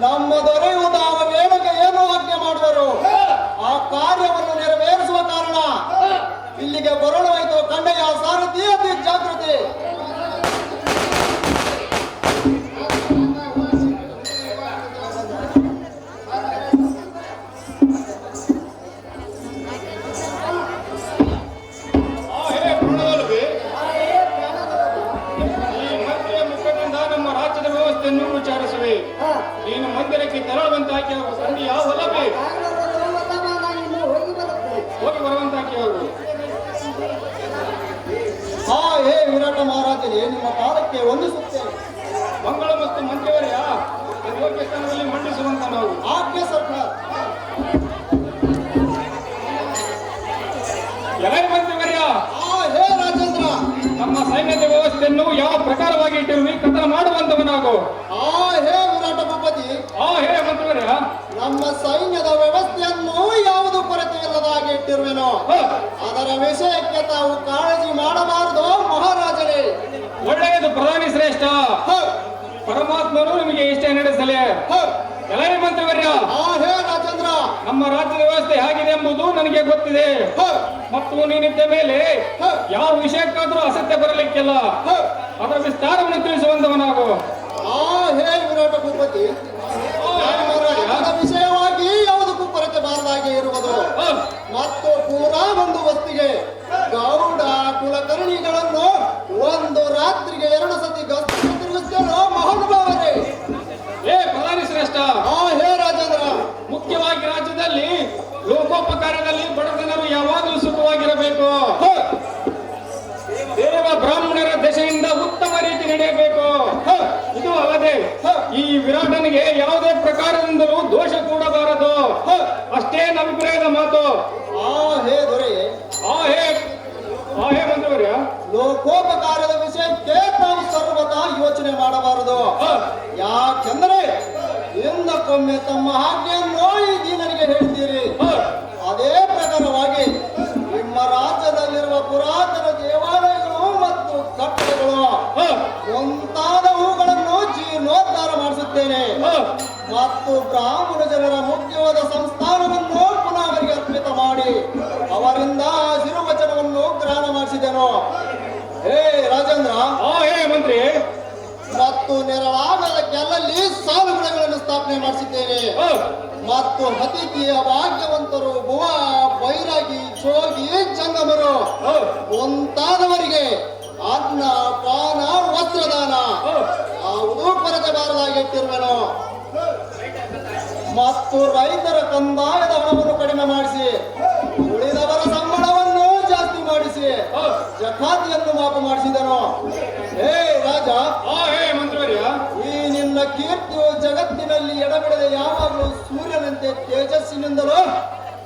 ನಮ್ಮ ದೊರೆಯುವುದು ಆ ವೇಳೆಗೆ ಏನು ಆಜ್ಞೆ ಮಾಡುವರು ಆ ಕಾರ್ಯವನ್ನು ನೆರವೇರಿಸುವ ಕಾರಣ ಇಲ್ಲಿಗೆ ಬರಲಾಯಿತು ಕಣ್ಣಯ್ಯ ಸಾರಥಿ ಅತಿ ಜಾಗೃತಿ ಹೇ ಪ್ರಣವಲ್ವೇ, ಈ ಮಂತ್ರಿಯ ಮುಖದಿಂದ ನಮ್ಮ ರಾಜ್ಯದ ವ್ಯವಸ್ಥೆಯನ್ನು ವಿಚಾರಿಸುವೆ. ನೀನು ಮಂದಿರಕ್ಕೆ ತೆರಳುವಂತಾಕಿ ಅವರು ಸಂಧಿ ಯಾವಲ್ಲವೇ ಹೋಗಿ ಬರುವಂತಾಕಿ ಅವರು. ಹಾ ಹೇ ವಿರಾಟ ಮಹಾರಾಜನೇ ನಿಮ್ಮ ಪಾದಕ್ಕೆ ವಂದಿಸುತ್ತೇನೆ ಮಂಗಳ ಮತ್ತು ಮಂತ್ರಿವರ್ಯ ಯೋಗ್ಯ ಸ್ಥಾನದಲ್ಲಿ ಮಂಡಿಸುವಂತ ನಾವು ಆಜ್ಞೆ ಸರ್ಕಾರ ಎಲೈ ಮಂತ್ರಿವರ್ಯ, ಹೇ ರಾಜೇಂದ್ರ ನಮ್ಮ ಸೈನ್ಯದ ವ್ಯವಸ್ಥೆಯನ್ನು ಯಾವ ಪ್ರಕಾರವಾಗಿ ಇಟ್ಟಿರುವಿ ಕಥನ ಮಾಡುವಂತವನಾಗು. ಹೇ ವಿರಾಟ ಭೂಪತಿ ಹೇ ಮಂತ್ರಿವರ್ಯ, ನಮ್ಮ ಸೈನ್ಯದ ವ್ಯವಸ್ಥೆಯನ್ನು ಯಾವುದು ಕೊರತೆ ಇಲ್ಲದ ಹಾಗೆ ಇಟ್ಟಿರುವೆನೋ ಅದರ ವಿಷಯಕ್ಕೆ ತಾವು ಕಾಳಜಿ ಮಾಡಬಾರದು ಮಹಾರಾಜರೇ. ಒಳ್ಳೆಯದು ಪ್ರಧಾನಿ ಶ್ರೇಷ್ಠ. ಪರಮಾತ್ಮನು ನಿಮಗೆ ಇಷ್ಟ ನಡೆಸಲೇ. ಎಲೈ ಮಂತ್ರಿವರ್ಯ, ಹೇ ರಾಜೇಂದ್ರ ನಮ್ಮ ರಾಜ್ಯದ ವ್ಯವಸ್ಥೆ ಹೇಗಿದೆ ಎಂಬುದು ನನಗೆ ಗೊತ್ತಿದೆ. ಮತ್ತು ನೀನಿದ್ದ ಮೇಲೆ ಯಾವ ವಿಷಯಕ್ಕಾದ್ರೂ ಅಸತ್ಯ ಬರಲಿಕ್ಕಿಲ್ಲ. ಅದರ ವಿಸ್ತಾರವನ್ನು ತಿಳಿಸುವಂತವನಾಗು. ಹೇ ವಿರಾಟ ಭೂಪತಿ ರಾಜ್ಯದ ವಿಷಯವಾಗಿ ಯಾವುದಕ್ಕೂ ಕೊರತೆ ಬಾರದಾಗೆ ಇರುವುದು ಮತ್ತು ಪೂರಾ ಒಂದು ವಸ್ತಿಗೆ ಗೌಡ ಕುಲಕರ್ಣಿಗಳನ್ನು ಒಂದು ರಾತ್ರಿಗೆ 2 ಸತಿ ಗಸ್ತು ತಿರುಗಿಸ್ತೇನೋ ಮಹಾನುಭಾವರೇ. ಪ್ರಧಾನಿ ಶ್ರೇಷ್ಠ, ಹೇ ರಾಜೇಂದ್ರ ಮುಖ್ಯವಾಗಿ ರಾಜ್ಯದಲ್ಲಿ ಲೋಕೋಪಕಾರದಲ್ಲಿ ಬಡ ಜನರು ಯಾವಾಗಲೂ ಸುಖವಾಗಿರಬೇಕು. ದೇವ ಬ್ರಾಹ್ಮಣರ ದಶೆಯಿಂದ ಉತ್ತಮ ರೀತಿ ನಡೆಯಬೇಕು. ಇದು ಅಲ್ಲದೆ ಈ ವಿರಾಟನಿಗೆ ಯಾವುದೇ ಪ್ರಕಾರದಿಂದಲೂ ದೋಷ ಕೂಡಬಾರದು. ಅಷ್ಟೇ ಅಭಿಪ್ರಾಯದ ಮಾತು. ಹೇ ದೊರೆ ಹೇ ಮಂತ್ರಿವರ್ಯ, ಲೋಕೋಪಕಾರದ ವಿಷಯಕ್ಕೆ ತಾವು ಸರ್ವತಾ ಯೋಚನೆ ಮಾಡಬಾರದು. ಯಾಕೆಂದರೆ ಹಿಂದಕ್ಕೊಮ್ಮೆ ತಮ್ಮ ಆಜ್ಞೆಯನ್ನು ಈ ದೀನರಿಗೆ ಹೇಳ್ತೀರಿ. ಅದೇ ಪ್ರಕಾರವಾಗಿ ನಿಮ್ಮ ರಾಜ್ಯದಲ್ಲಿರುವ ಪುರಾತನ ದೇವಾಲಯಗಳು ಮತ್ತು ಕಟ್ಟಡಗಳು ಮುಂತಾದವುಗಳನ್ನು ಜೀರ್ಣೋದ್ಧಾರ ಮಾಡಿಸುತ್ತೇನೆ ಮತ್ತು ಬ್ರಾಹ್ಮಣ ಜನರ ಮುಖ್ಯವಾದ ಸಂಸ್ಥಾನವನ್ನು ಪುನಃ ಅವರಿಗೆ ಅರ್ಪಿತ ಮಾಡಿ ಅವರಿಂದ ಆಶೀರ್ವಚನವನ್ನು ಗ್ರಹಣ ಮಾಡಿಸಿದೆನು. ಹೇ ರಾಜೇಂದ್ರ, ಹೇ ಮಂತ್ರಿ, ಮತ್ತು ನೆರಳಾಗದ ಕೆಲ್ಲಲ್ಲಿ ಸಾಲುಗಳನ್ನು ಸ್ಥಾಪನೆ ಮಾಡಿಸಿದ್ದೇನೆ ಮತ್ತು ಅತಿಥಿಯ ಭಾಗ್ಯವಂತರು ಭುವ ಬೈರಾಗಿ ಚೋಗಿ ಜಂಗಮರು ಮುಂತಾದವರಿಗೆ ಅನ್ನ ಪಾನ ವಸ್ತ್ರದಾನ ಯಾವುದೂ ಕೊರತೆ ಬಾರದಾಗಿ ಇಟ್ಟಿರುವೆನು. ಮತ್ತು ರೈತರ ಕಂದಾಯದ ಹಣವನ್ನು ಕಡಿಮೆ ಮಾಡಿಸಿ ಉಳಿದವರ ಸಂಬಳವನ್ನು ಜಾಸ್ತಿ ಮಾಡಿಸಿ ಜಕಾತಿಯನ್ನು ಮಾಪು ಮಾಡಿಸಿದನು. ಹೇ ರಾಜ, ಹೇ ಮಂತ್ರಿವರ್ಯ, ಈ ನಿನ್ನ ಕೀರ್ತಿಯು ಜಗತ್ತಿನಲ್ಲಿ ಎಡಬಿಡದೆ ಯಾವಾಗಲೂ ಸೂರ್ಯನಂತೆ ತೇಜಸ್ಸಿನಿಂದಲೂ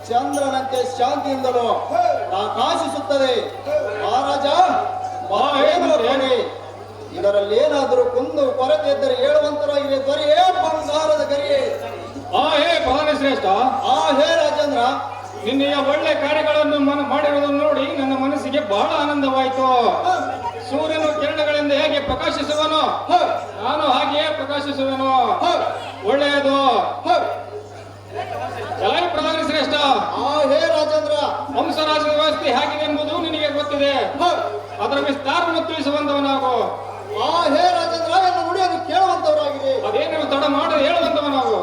ಚಂದ್ರನಂತೆ ಶಾಂತಿಯಿಂದಲೂ ಆಕಾಶಿಸುತ್ತದೆ. ರಾಜ, ಇದರಲ್ಲಿ ಏನಾದರೂ ಕುಂದು ಕೊರತೆ ಇದ್ದರೆ ಹೇಳುವಂತರಾಗಿದೆ. ದೊರೆಯೇ ಬಂಗಾರದ ಗರಿಯೇ. ಹೇ ಪ್ರಧಾನಿ ಶ್ರೇಷ್ಠ, ಹೇ ರಾಜೇಂದ್ರ, ನಿನ್ನೆಯ ಒಳ್ಳೆ ಕಾರ್ಯಗಳನ್ನು ಮಾಡಿರುವುದನ್ನು ನೋಡಿ ನನ್ನ ಮನಸ್ಸಿಗೆ ಬಹಳ ಆನಂದವಾಯಿತು. ಸೂರ್ಯನು ಕಿರಣಗಳಿಂದ ಹೇಗೆ ಪ್ರಕಾಶಿಸುವನು ನಾನು ಹಾಗೆಯೇ ಪ್ರಕಾಶಿಸುವೆನು. ಒಳ್ಳೆಯದು. ಎಲೈ ಪ್ರಧಾನಿ ಶ್ರೇಷ್ಠ, ಹೇ ರಾಜೇಂದ್ರ, ವಂಶರಾಜದ ವ್ಯವಸ್ಥೆ ಹೇಗಿದೆ ಎಂಬುದು ನಿನಗೆ ಗೊತ್ತಿದೆ. ಅದರ ವಿಸ್ತಾರವನ್ನು ತಿಳಿಸುವಂತವನಾಗು. ಹೇ ರಾಜೇಂದ್ರ, ಎಲ್ಲ ನುಡಿಯನ್ನು ಕೇಳುವಂತವರಾಗಿದೆ. ಅದೇನು ತಡ ಮಾಡದೆ ಹೇಳುವಂತವನಾಗು.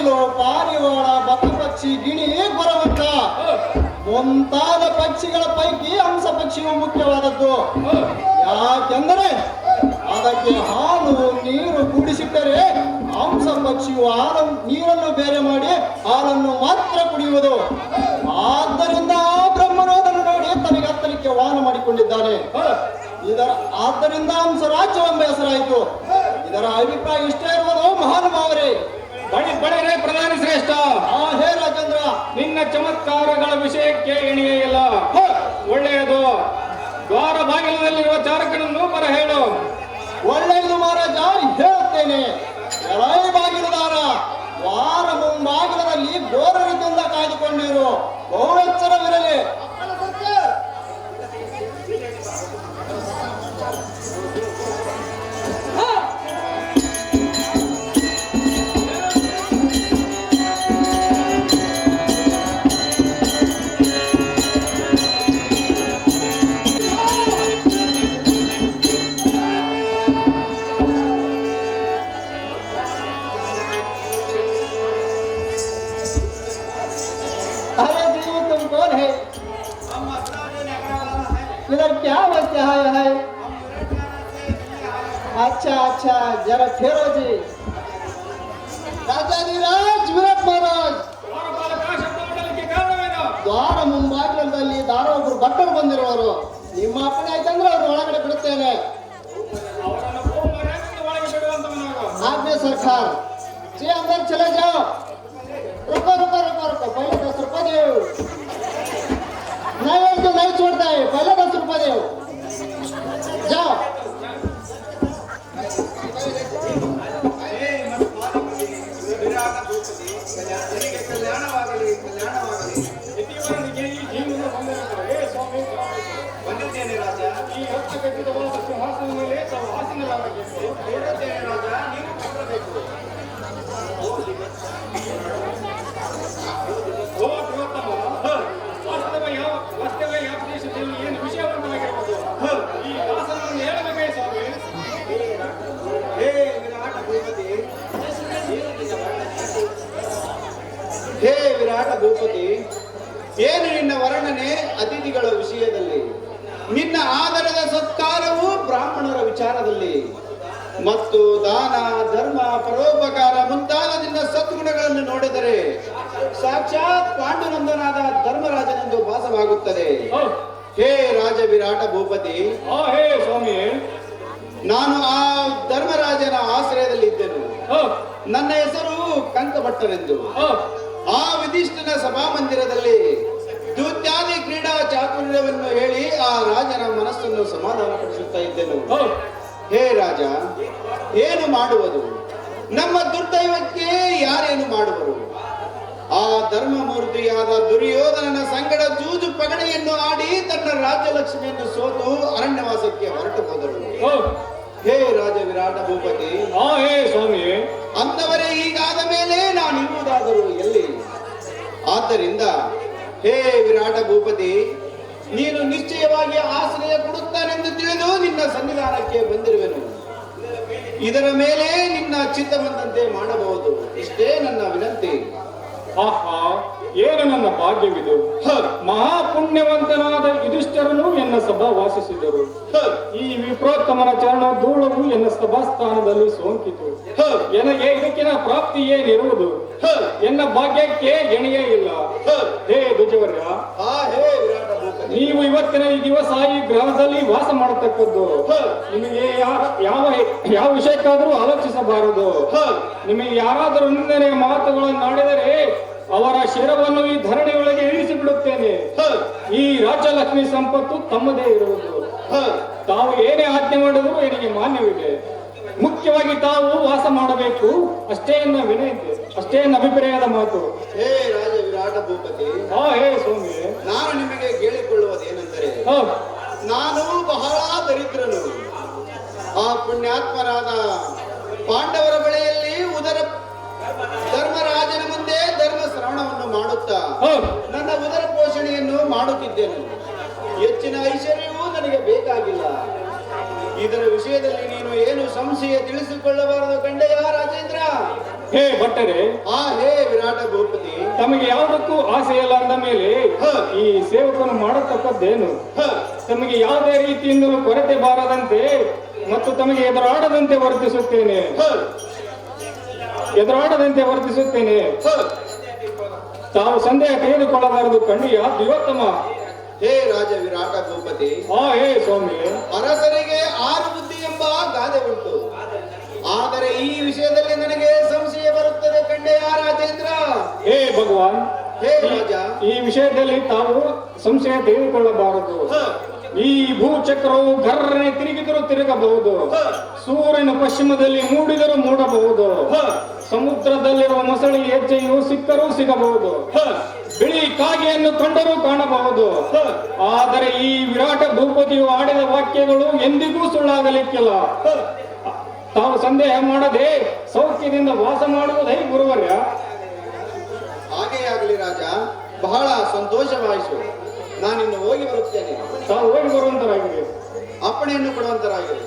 ನವಿಲು, ಪಾರಿವಾಳ, ಬಕಪಕ್ಷಿ, ಗಿಣಿ, ಗೊರವಂತ ಮುಂತಾದ ಪಕ್ಷಿಗಳ ಪೈಕಿ ಹಂಸ ಪಕ್ಷಿಯು ಮುಖ್ಯವಾದದ್ದು. ಯಾಕೆಂದರೆ ಅದಕ್ಕೆ ಹಾಲು ನೀರು ಕೂಡಿಸಿಟ್ಟರೆ ಹಂಸ ಪಕ್ಷಿಯು ನೀರನ್ನು ಬೇರೆ ಮಾಡಿ ಹಾಲನ್ನು ಮಾತ್ರ ಕುಡಿಯುವುದು. ಆದ್ದರಿಂದ ಬ್ರಹ್ಮನು ಅದನ್ನು ನೋಡಿ ತನಗೆ ಹತ್ತಲಿಕ್ಕೆ ವಾಹನ ಮಾಡಿಕೊಂಡಿದ್ದಾನೆ. ಆದ್ದರಿಂದ ಹಂಸ ರಾಜ್ಯವೆಂಬ ಹೆಸರಾಯಿತು. ಇದರ ಅಭಿಪ್ರಾಯ ಇಷ್ಟೇ ಇರುವುದು ಮಹಾನುಭಾವರೇ. ಬಳಿರೆ ಪ್ರಧಾನಿ ಶ್ರೇಷ್ಠ. ಹೇ ರಾಜೇಂದ್ರ, ನಿನ್ನ ಚಮತ್ಕಾರಗಳ ವಿಷಯಕ್ಕೆ ಎಣಿಯೇ ಇಲ್ಲ. ಒಳ್ಳೆಯದು. ದ್ವಾರ ಬಾಗಿಲದಲ್ಲಿರುವ ಚಾರಕನನ್ನು ಬರ ಹೇಳು. ಒಳ್ಳೆಯದು ಮಹಾರಾಜ, ಹೇಳುತ್ತೇನೆ. ಎಳೈ ಬಾಗಿಲುದಾರ, ದ್ವಾರ ಮುಂಬಾಗಿಲದಲ್ಲಿ ಘೋರ ರೀತಿಯಿಂದ ಕಾಯ್ದುಕೊಂಡಿರು. ಬಹು ಎಚ್ಚರವಿರಲಿ. अरे जी, तुम कौन है? इधर क्या वजह है? अच्छा अच्छा, जरा ठहरो जी. ರಾಜಾಧಿರಾಜ್ ವಿರಾಟ್ ಮಹಾರಾಜ್, ದ್ವಾರ ಮುಂಬಾಗಿಲಲ್ಲಿ ದಾರ ಒಬ್ರು ಭಟ್ಟರು ಬಂದಿರುವರು. ನಿಮ್ಮ ಅಪ್ಪಣೆ ಆಯ್ತಂದ್ರೆ ಅವ್ರು ಒಳಗಡೆ ಬಿಡುತ್ತೇನೆ. आज्ञा सरकार जी, अंदर चले जाओ. रुको रुको रुको रुको, पहले 10 रुपए दो. नहीं तो नहीं छोड़ता है, पहले 10 रुपए दो. जाओ. ಬಂದಿದ್ದೇನೆ ರಾಜ. ಈ ಹೊತ್ತ ಕಟ್ಟಿದವಾದ ಸಿಂಹಾಸನದ ಮೇಲೆ ತಾವು ಆಸೀನರಾಗಬೇಕು. ಹೇಳುತ್ತೇನೆ ರಾಜ, ನೀವು ಕೊಡಬೇಕು. ಓ ಪ್ರಿಯೋತ್ತಮ, ವಾಸ್ತವ ಯಾವ ದೇಶದಲ್ಲಿ ಏನು ವಿಷಯವಂತವಾಗಿರಬಹುದು? ಈ ದಾಸನನ್ನು ಹೇಳಬೇಕೇ ಸ್ವಾಮಿ? ಹೇ ವಿರಾಟ ಭೂಪತಿ, ಹೇ ವಿರಾಟ ಭೂಪತಿ, ಏನು ನಿನ್ನ ವರ್ಣನೆ ಅತಿಥಿಗಳ ವಿಷಯದಲ್ಲಿ, ನಿನ್ನ ಆದರದ ಸತ್ಕಾರವು ಬ್ರಾಹ್ಮಣರ ವಿಚಾರದಲ್ಲಿ, ಮತ್ತು ದಾನ ಧರ್ಮ ಪರೋಪಕಾರ ಮುಂತಾದ ನಿನ್ನ ಸದ್ಗುಣಗಳನ್ನು ನೋಡಿದರೆ ಸಾಕ್ಷಾತ್ ಪಾಂಡುನಂದನಾದ ಧರ್ಮರಾಜನೆಂದು ಭಾಸವಾಗುತ್ತದೆ. ಹೇ ರಾಜ ವಿರಾಟ ಭೂಪತಿ, ಹೇ ಸ್ವಾಮಿ, ನಾನು ಆ ಧರ್ಮರಾಜನ ಆಶ್ರಯದಲ್ಲಿದ್ದೆನು. ನನ್ನ ಹೆಸರು ಕಂಕಭಟ್ಟರೆಂದು. ಆ ವಿಧಿಷ್ಠನ ಸಭಾಮಂದಿರದಲ್ಲಿ ದೂತ್ಯಾದಿ ಕ್ರೀಡಾ ಚಾತುರ್ಯವನ್ನು ಹೇಳಿ ಆ ರಾಜನ ಮನಸ್ಸನ್ನು ಸಮಾಧಾನಪಡಿಸುತ್ತಾ ಇದ್ದೆನು. ಹೇ ರಾಜ, ಏನು ಮಾಡುವುದು? ನಮ್ಮ ದುರ್ದೈವಕ್ಕೆ ಯಾರೇನು ಮಾಡುವರು? ಆ ಧರ್ಮಮೂರ್ತಿಯಾದ ದುರ್ಯೋಧನನ ಸಂಗಡ ಜೂಜು ಪಗಡೆಯನ್ನು ಆಡಿ ತನ್ನ ರಾಜ್ಯಲಕ್ಷ್ಮಿಯನ್ನು ಸೋತು ಅರಣ್ಯವಾಸಕ್ಕೆ ಹೊರಟು ಹೋದರು. ಹೇ ರಾಜ ವಿರಾಟ ಭೂಪತಿ, ಹೇ ಸ್ವಾಮಿ, ಅಂತವರೇ ಹೀಗಾದ ಮೇಲೆ ನಾನು ಇರುವುದಾದರೂ ಎಲ್ಲಿ? ಆದ್ದರಿಂದ ಹೇ ವಿರಾಟ ಭೂಪತಿ, ನೀನು ನಿಶ್ಚಯವಾಗಿ ಆಶ್ರಯ ಕೊಡುತ್ತಾನೆಂದು ತಿಳಿದು ನಿನ್ನ ಸನ್ನಿಧಾನಕ್ಕೆ ಬಂದಿರುವೆನು. ಇದರ ಮೇಲೆ ನಿನ್ನ ಚಿತ್ತ ಬಂದಂತೆ ಮಾಡಬಹುದು. ಇಷ್ಟೇ ನನ್ನ ವಿನಂತಿ. ಆಹಾ, ಏನು ನನ್ನ ಭಾಗ್ಯವಿದು. ಮಹಾಪುಣ್ಯವಂತನಾದ ಯುಧಿಷ್ಠರನು ಎನ್ನ ಸಭಾ ವಾಸಿಸಿದರು. ಈ ವಿಪ್ರೋತ್ತಮನ ಚರಣ ಧೂಳವು ಎನ್ನ ಸಭಾಸ್ಥಾನದಲ್ಲಿ ಸೋಂಕಿತು. ನನಗೆ ಇದಕ್ಕಿನ ಪ್ರಾಪ್ತಿ ಏನಿರುವುದು? ಎನ್ನ ಭಾಗ್ಯಕ್ಕೆ ಎಣೆಯೇ ಇಲ್ಲ. ಹೇ ದ್ವಿಜವರ್ಯ, ನೀವು ಇವತ್ತಿನ ಈ ದಿವಸ ಈ ಗ್ರಹದಲ್ಲಿ ವಾಸ ಮಾಡತಕ್ಕದ್ದು. ನಿಮಗೆ ಯಾವ ವಿಷಯಕ್ಕಾದರೂ ಆಲೋಚಿಸಬಾರದು. ನಿಮಗೆ ಯಾರಾದರೂ ನಿಂದನೆಯ ಮಾತುಗಳನ್ನು ಆಡಿದರೆ ಅವರ ಶಿರವನ್ನು ಈ ಧರಣಿಯೊಳಗೆ ಇಳಿಸಿ ಬಿಡುತ್ತೇನೆ. ಈ ರಾಜ್ಯಲಕ್ಷ್ಮಿ ಸಂಪತ್ತು ತಮ್ಮದೇ ಇರುವುದು. ತಾವು ಏನೇ ಆಜ್ಞೆ ಮಾಡಿದರೂ ನನಗೆ ಮಾನ್ಯವಿದೆ. ಮುಖ್ಯವಾಗಿ ತಾವು ವಾಸ ಮಾಡಬೇಕು, ಅಷ್ಟೇ ನನ್ನ ವಿನಂತಿ, ಅಷ್ಟೇ ನನ್ನ ಅಭಿಪ್ರಾಯದ ಮಾತು. ಹೇ ರಾಜ ವಿರಾಟ ಭೂಪತಿ, ಹೇ ಸ್ವಾಮಿ, ನಾನು ನಿಮಗೆ ಕೇಳಿಕೊಳ್ಳುವುದೇನೆಂದರೆ, ನಾನು ಬಹಳ ದರಿದ್ರನು. ಆ ಪುಣ್ಯಾತ್ಮರಾದ ಪಾಂಡವರ ಬಳಿಯಲ್ಲಿ ಧರ್ಮರಾಜನ ಮುಂದೆ ಧರ್ಮ ಶ್ರವಣವನ್ನು ಮಾಡುತ್ತಾ ನನ್ನ ಉದರ ಪೋಷಣೆಯನ್ನು ಮಾಡುತ್ತಿದ್ದೇನೆ. ಹೆಚ್ಚಿನ ಐಶ್ವರ್ಯವೂ ನನಗೆ ಬೇಕಾಗಿಲ್ಲ. ಇದರ ವಿಷಯದಲ್ಲಿ ನೀನು ಏನು ಸಂಶಯ ತಿಳಿಸಿಕೊಳ್ಳಬಾರದು ಕಂಡೆಯ ರಾಜೇಂದ್ರ. ಹೇ ಭಟ್ಟರೆ, ಹೇ ವಿರಾಟ ಭೂಪತಿ, ತಮಗೆ ಯಾವುದಕ್ಕೂ ಆಸೆ ಇಲ್ಲ ಅಂದ ಮೇಲೆ ಈ ಸೇವಕನು ಮಾಡತಕ್ಕದ್ದೇನು? ತಮಗೆ ಯಾವುದೇ ರೀತಿಯಿಂದಲೂ ಕೊರತೆ ಬಾರದಂತೆ ಮತ್ತು ತಮಗೆ ಎದುರಾಡದಂತೆ ವರ್ತಿಸುತ್ತೇನೆ. ತಾವು ಸಂದೇಹ ತೆಗೆದುಕೊಳ್ಳಬಾರದು ಕಣ್ಣಿಯ ದಿವೋತ್ತಮ. ಹೇ ರಾಜ ವಿರಾಟ ಭೂಪತಿ, ಹೇ ಸ್ವಾಮಿ, ಅರಸರಿಗೆ 6 ಬುದ್ಧಿ ಎಂಬ ಗಾದೆ ಉಂಟು. ಆದರೆ ಈ ವಿಷಯದಲ್ಲಿ ನನಗೆ ಸಂಶಯ ಬರುತ್ತದೆ ಕಣ್ಣಯ್ಯ ರಾಜೇಂದ್ರ. ಹೇ ಭಗವಾನ್, ಹೇ ರಾಜ, ಈ ವಿಷಯದಲ್ಲಿ ತಾವು ಸಂಶಯ ತೆಗೆದುಕೊಳ್ಳಬಾರದು. ಈ ಭೂಚಕ್ರವು ಗರ್ರನೆ ತಿರುಗಿದರೂ ತಿರುಗಬಹುದು, ಸೂರ್ಯನ ಪಶ್ಚಿಮದಲ್ಲಿ ಮೂಡಿದರೂ ಮೂಡಬಹುದು, ಸಮುದ್ರದಲ್ಲಿರುವ ಮೊಸಳಿ ಹೆಜ್ಜೆಯು ಸಿಕ್ಕರೂ ಸಿಗಬಹುದು, ಬಿಳಿ ಕಾಗೆಯನ್ನು ಕಂಡರೂ ಕಾಣಬಹುದು. ಆದರೆ ಈ ವಿರಾಟ ಭೂಪತಿಯು ಆಡಿದ ವಾಕ್ಯಗಳು ಎಂದಿಗೂ ಸುಳ್ಳಾಗಲಿಕ್ಕಿಲ್ಲ. ತಾವು ಸಂದೇಹ ಮಾಡದೆ ಸೌಖ್ಯದಿಂದ ವಾಸ ಮಾಡುವುದೇ ಗುರುವರ್ಯ. ಹಾಗೇ ಆಗಲಿ ರಾಜ, ಬಹಳ ಸಂತೋಷವಾಯಿತು. ನಾನಿನ್ನು ಹೋಗಿ ಬರುತ್ತೇನೆ. ತಾವು ಹೋಗಿ ಬರುವಂತರಾಗಿದೆ, ಅಪ್ಪಣೆಯನ್ನು ಕೊಡುವಂತರಾಗಿದೆ.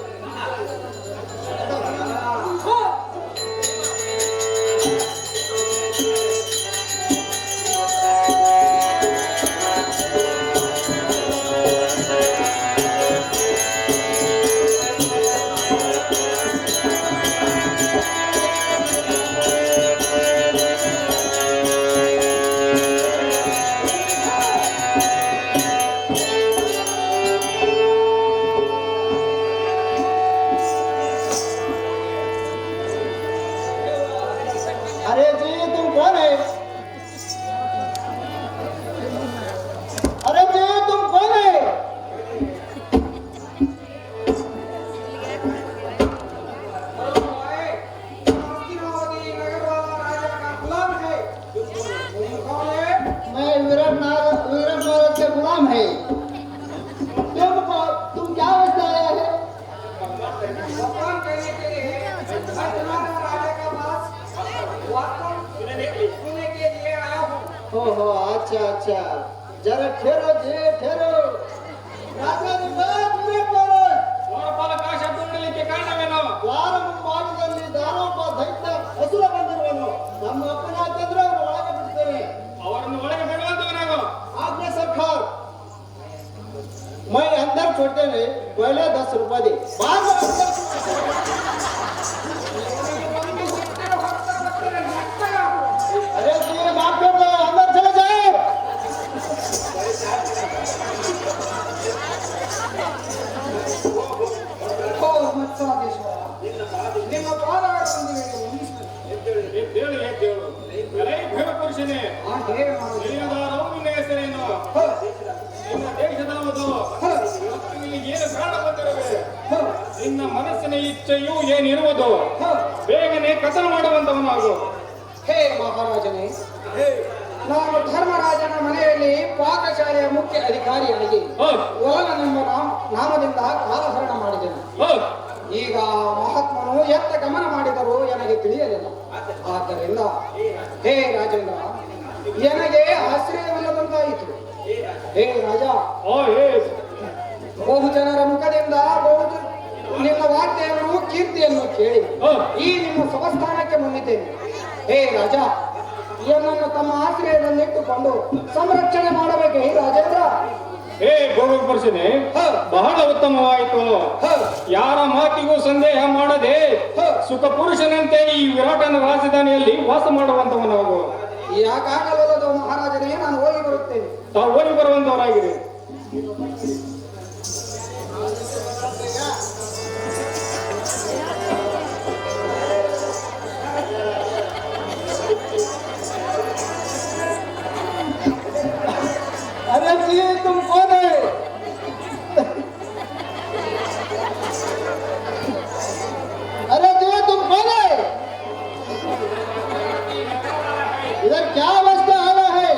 अरे जी तुम कौन है? अरे जी तुम कौन है? मैं विराट महाराज के गुलाम है। तुम क्या वजह आया है? ओहो अच्छा अच्छा, जरा ठहरो जी ठहरो. राजा ಲೋಕಪಾಲಕಾಶ ತುಂಬಲಿಕ್ಕೆ ಕಾರಣವೇನು? ದ್ವಾರ ಮುಂಭಾಗದಲ್ಲಿ ದಾನೊಬ್ಬ ದೈತ್ಯ ಹಸುರ ಬಂದಿರುವನು. ನಮ್ಮ ಅಪ್ಪನ ಅಂತಂದ್ರೆ ಅವರು ಒಳಗೆ ಬಿಡ್ತೇವೆ. ಅವರನ್ನು ಒಳಗೆ ಬಿಡುವಂತವನಾಗು. आज्ञा सरकार. मैं अंदर छोड़ते नहीं, पहले 10 रुपए दे, बाद में अंदर. अरे जी माफ कर दो, अंदर चले जाओ. ನಿಮ್ಮ ಪಾದಾರ ಎದ್ದೇಳು. ಎಲೈ ಭೀಮ ಪುರುಷನೇ, ನಿನ್ನದಾರೋ ನಿನ್ನ ಹೆಸರೇನು? ನಿನ್ನ ದೇಶದಾವುದು? ಮತ್ತು ಇಲ್ಲಿ ಏನು ಕಾರಣ ಬಂದಿರುವೆ? ನಿನ್ನ ಮನಸ್ಸಿನ ಇಚ್ಛೆಯು ಏನಿರುವುದು? ಬೇಗನೆ ಕಥನ ಮಾಡುವಂತವನಾಗು. ಹೇ ಮಹಾರಾಜನೇ, ನಾನು ಧರ್ಮರಾಜನ ಮನೆಯಲ್ಲಿ ಪಾಕಶಾಲೆಯ ಮುಖ್ಯ ಅಧಿಕಾರಿಯಾಗಿ ಒಲಗನೆಂಬ ನಾಮದಿಂದ ಕಾಲಹರಣ ಮಾಡಿದೆನು. ಈಗ ಮಹಾತ್ಮನು ಎತ್ತ ಗಮನ ಮಾಡಿದರೂ ನನಗೆ ತಿಳಿಯಲಿಲ್ಲ. ಆದ್ದರಿಂದ ಹೇ ರಾಜೇಂದ್ರ, ನನಗೆ ಆಶ್ರಯವಿಲ್ಲದಂತಾಯಿತು. ಹೇ ರಾಜ, ಬಹು ಜನರ ಮುಖದಿಂದ ನಿನ್ನ ವಾರ್ತೆಯನ್ನು ಕೀರ್ತಿಯನ್ನು ಕೇಳಿ ಈ ನಿಮ್ಮ ಸ್ವಸ್ಥಾನಕ್ಕೆ ಬಂದಿದ್ದೇನೆ. ಹೇ ರಾಜ, ಇವನನ್ನು ತಮ್ಮ ಆಶ್ರಯದಲ್ಲಿಟ್ಟುಕೊಂಡು ಸಂರಕ್ಷಣೆ ಮಾಡಬೇಕು. ಹೇ ರಾಜೇಂದ್ರ. ಹೇ ಭೋಗಪುರುಷನೇ, ಬಹಳ ಉತ್ತಮವಾಯಿತು. ಯಾರ ಮಾತಿಗೂ ಸಂದೇಹ ಮಾಡದೆ ಸುಖ ಪುರುಷನಂತೆ ಈ ವಿರಾಟನ ರಾಜಧಾನಿಯಲ್ಲಿ ವಾಸ ಮಾಡುವಂತವನಾಗು. ಯಾಕಾಗಲ್ಲದು ಮಹಾರಾಜನೇ, ನಾನು ಹೋಗಿ ಬರುತ್ತೇನೆ. ತಾವು ಹೋಗಿ ಬರುವಂತವರಾಗಿದೆ. अरे जी तुम कौन है? अरे जी तुम कौन है? इधर क्या अवस्था आना है?